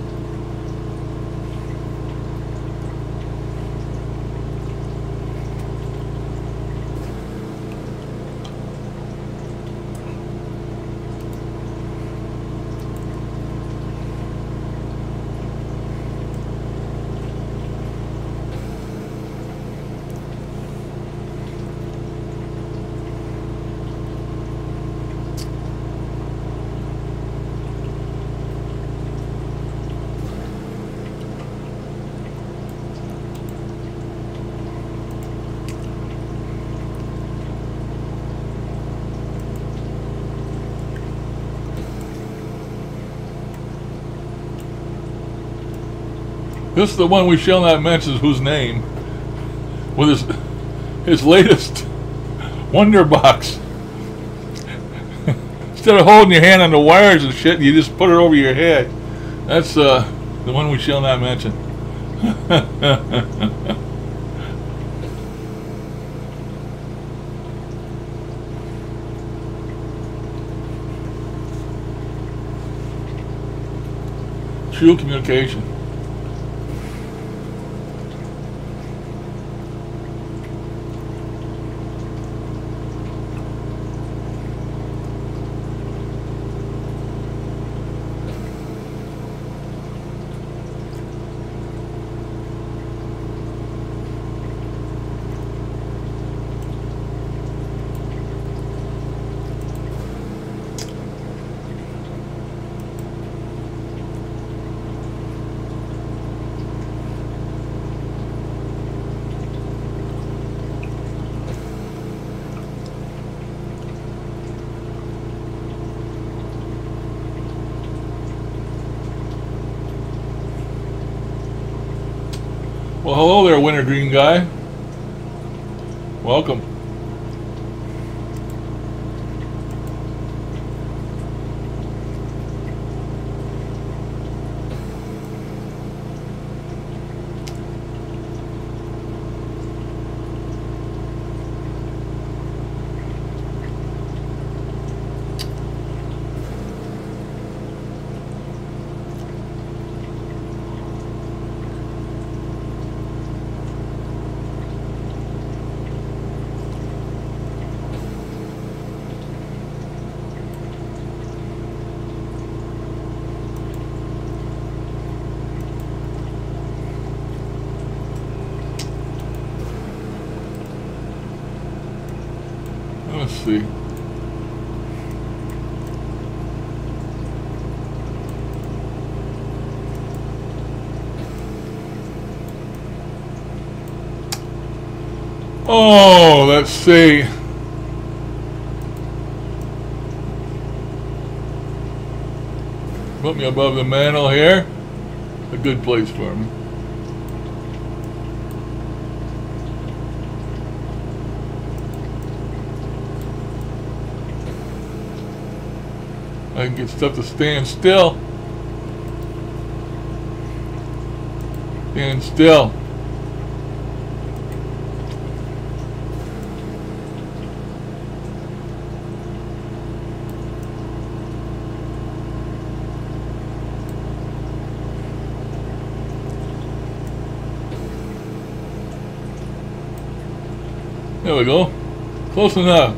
This is the one we shall not mention whose name, with his latest Wonder Box. Instead of holding your hand on the wires and shit, you just put it over your head. That's the one we shall not mention. True communication. Well, hello there, Wintergreen guy. Welcome. Let's see. Oh, let's see. Put me above the mantle here. A good place for me. I can get stuff to stand still. Stand still. There we go. Close enough.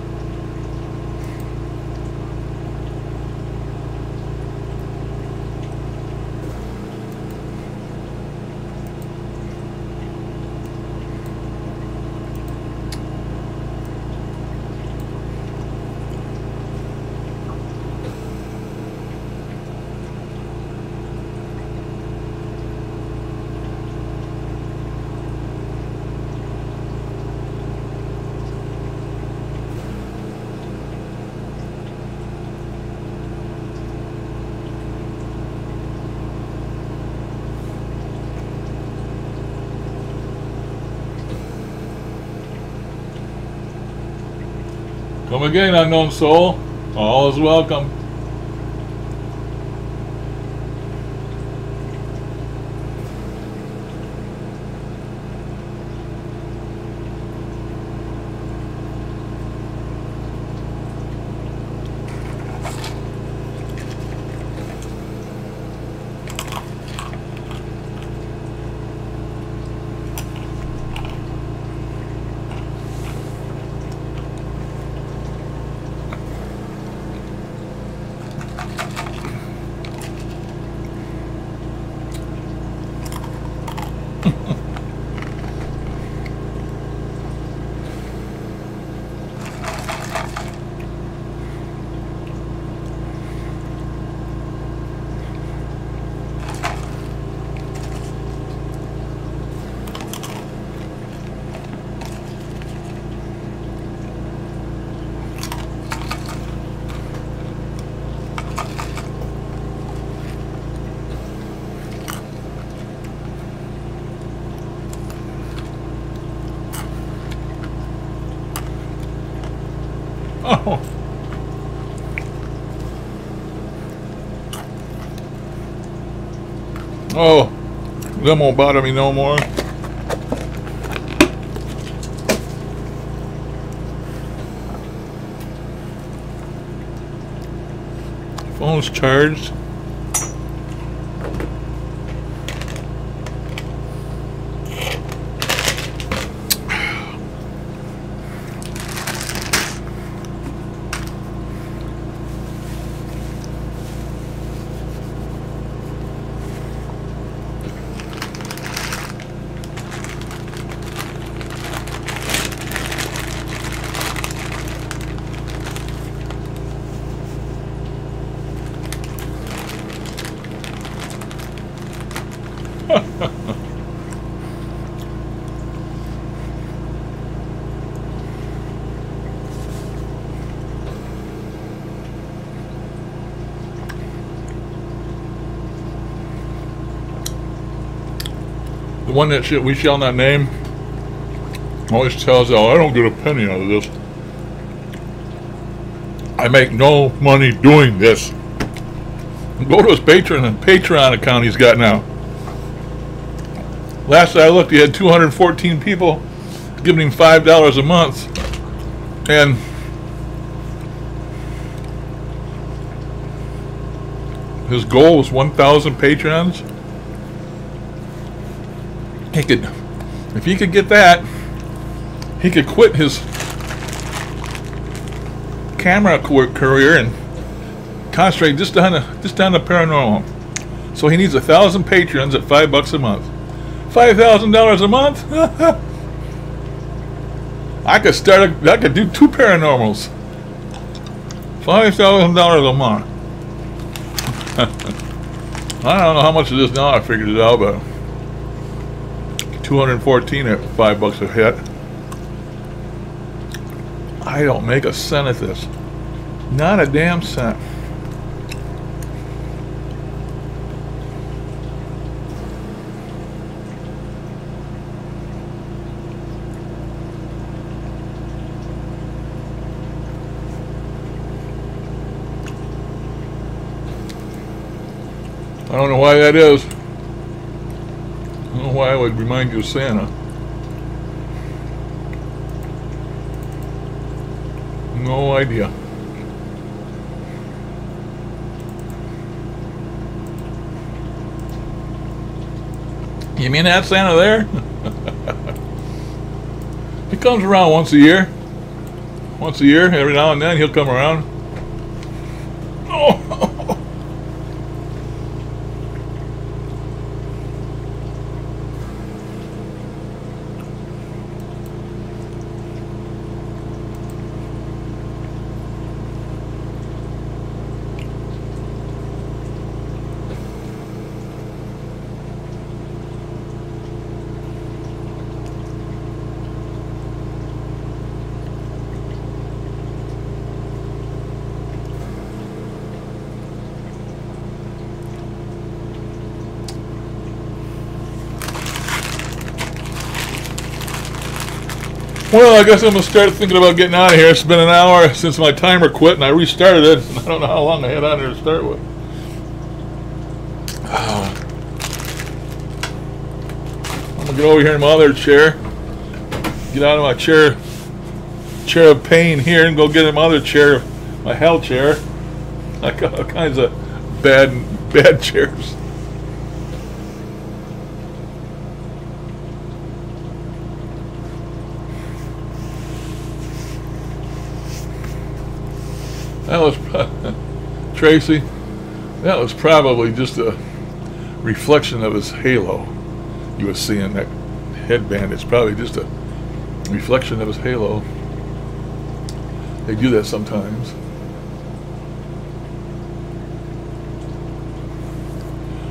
Come again, unknown soul. All is welcome. Oh. Oh, them won't bother me no more. Phone's charged. The one that we shall not name always tells, "Oh, I don't get a penny out of this. I make no money doing this." Go to his Patreon account he's got now. Last I looked, he had 214 people giving him $5 a month, and his goal was 1,000 patrons. He could, if he could get that, he could quit his camera career and concentrate just on the paranormal. So he needs 1,000 patrons at $5 a month. $5,000 a month? I could do 2 paranormals. $5,000 a month. I don't know how much it is now. I figured it out, but 214 at $5 a hit. I don't make a cent at this. Not a damn cent. I don't know why that is. I don't know why I would remind you of Santa. No idea. You mean that Santa there? He comes around once a year. Once a year, every now and then he'll come around. Oh. Well, I guess I'm going to start thinking about getting out of here. It's been an hour since my timer quit, and I restarted it. I don't know how long I had on here to start with. I'm going to get over here in my other chair. Get out of my chair of pain here and go get in my other chair, my hell chair. I got all kinds of bad chairs. That was, Tracy, that was probably just a reflection of his halo. You were seeing that headband. It's probably just a reflection of his halo. They do that sometimes.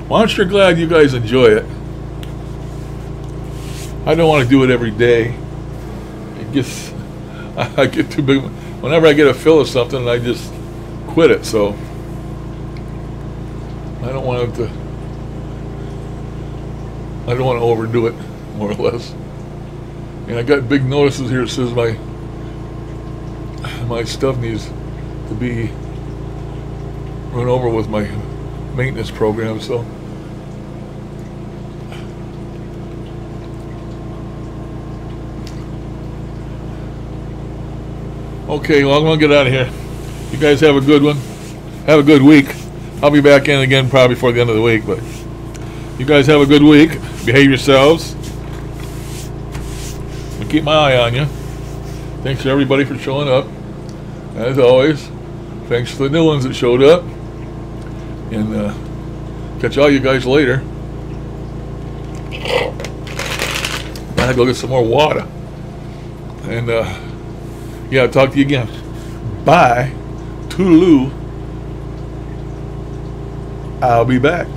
Well, I'm sure glad you guys enjoy it. I don't want to do it every day. It gets, I get too big. Whenever I get a fill of something, I just quit it. So I don't want to overdo it, more or less. And I got big notices here that says my stuff needs to be run over with my maintenance program, so okay, well, I'm gonna get out of here. You guys have a good one. Have a good week. I'll be back in again probably before the end of the week, but you guys have a good week. Behave yourselves. I'll keep my eye on you. Thanks to everybody for showing up. As always, thanks to the new ones that showed up. And catch all you guys later. Gotta go get some more water. And yeah, I'll talk to you again. Bye. Toodaloo. I'll be back.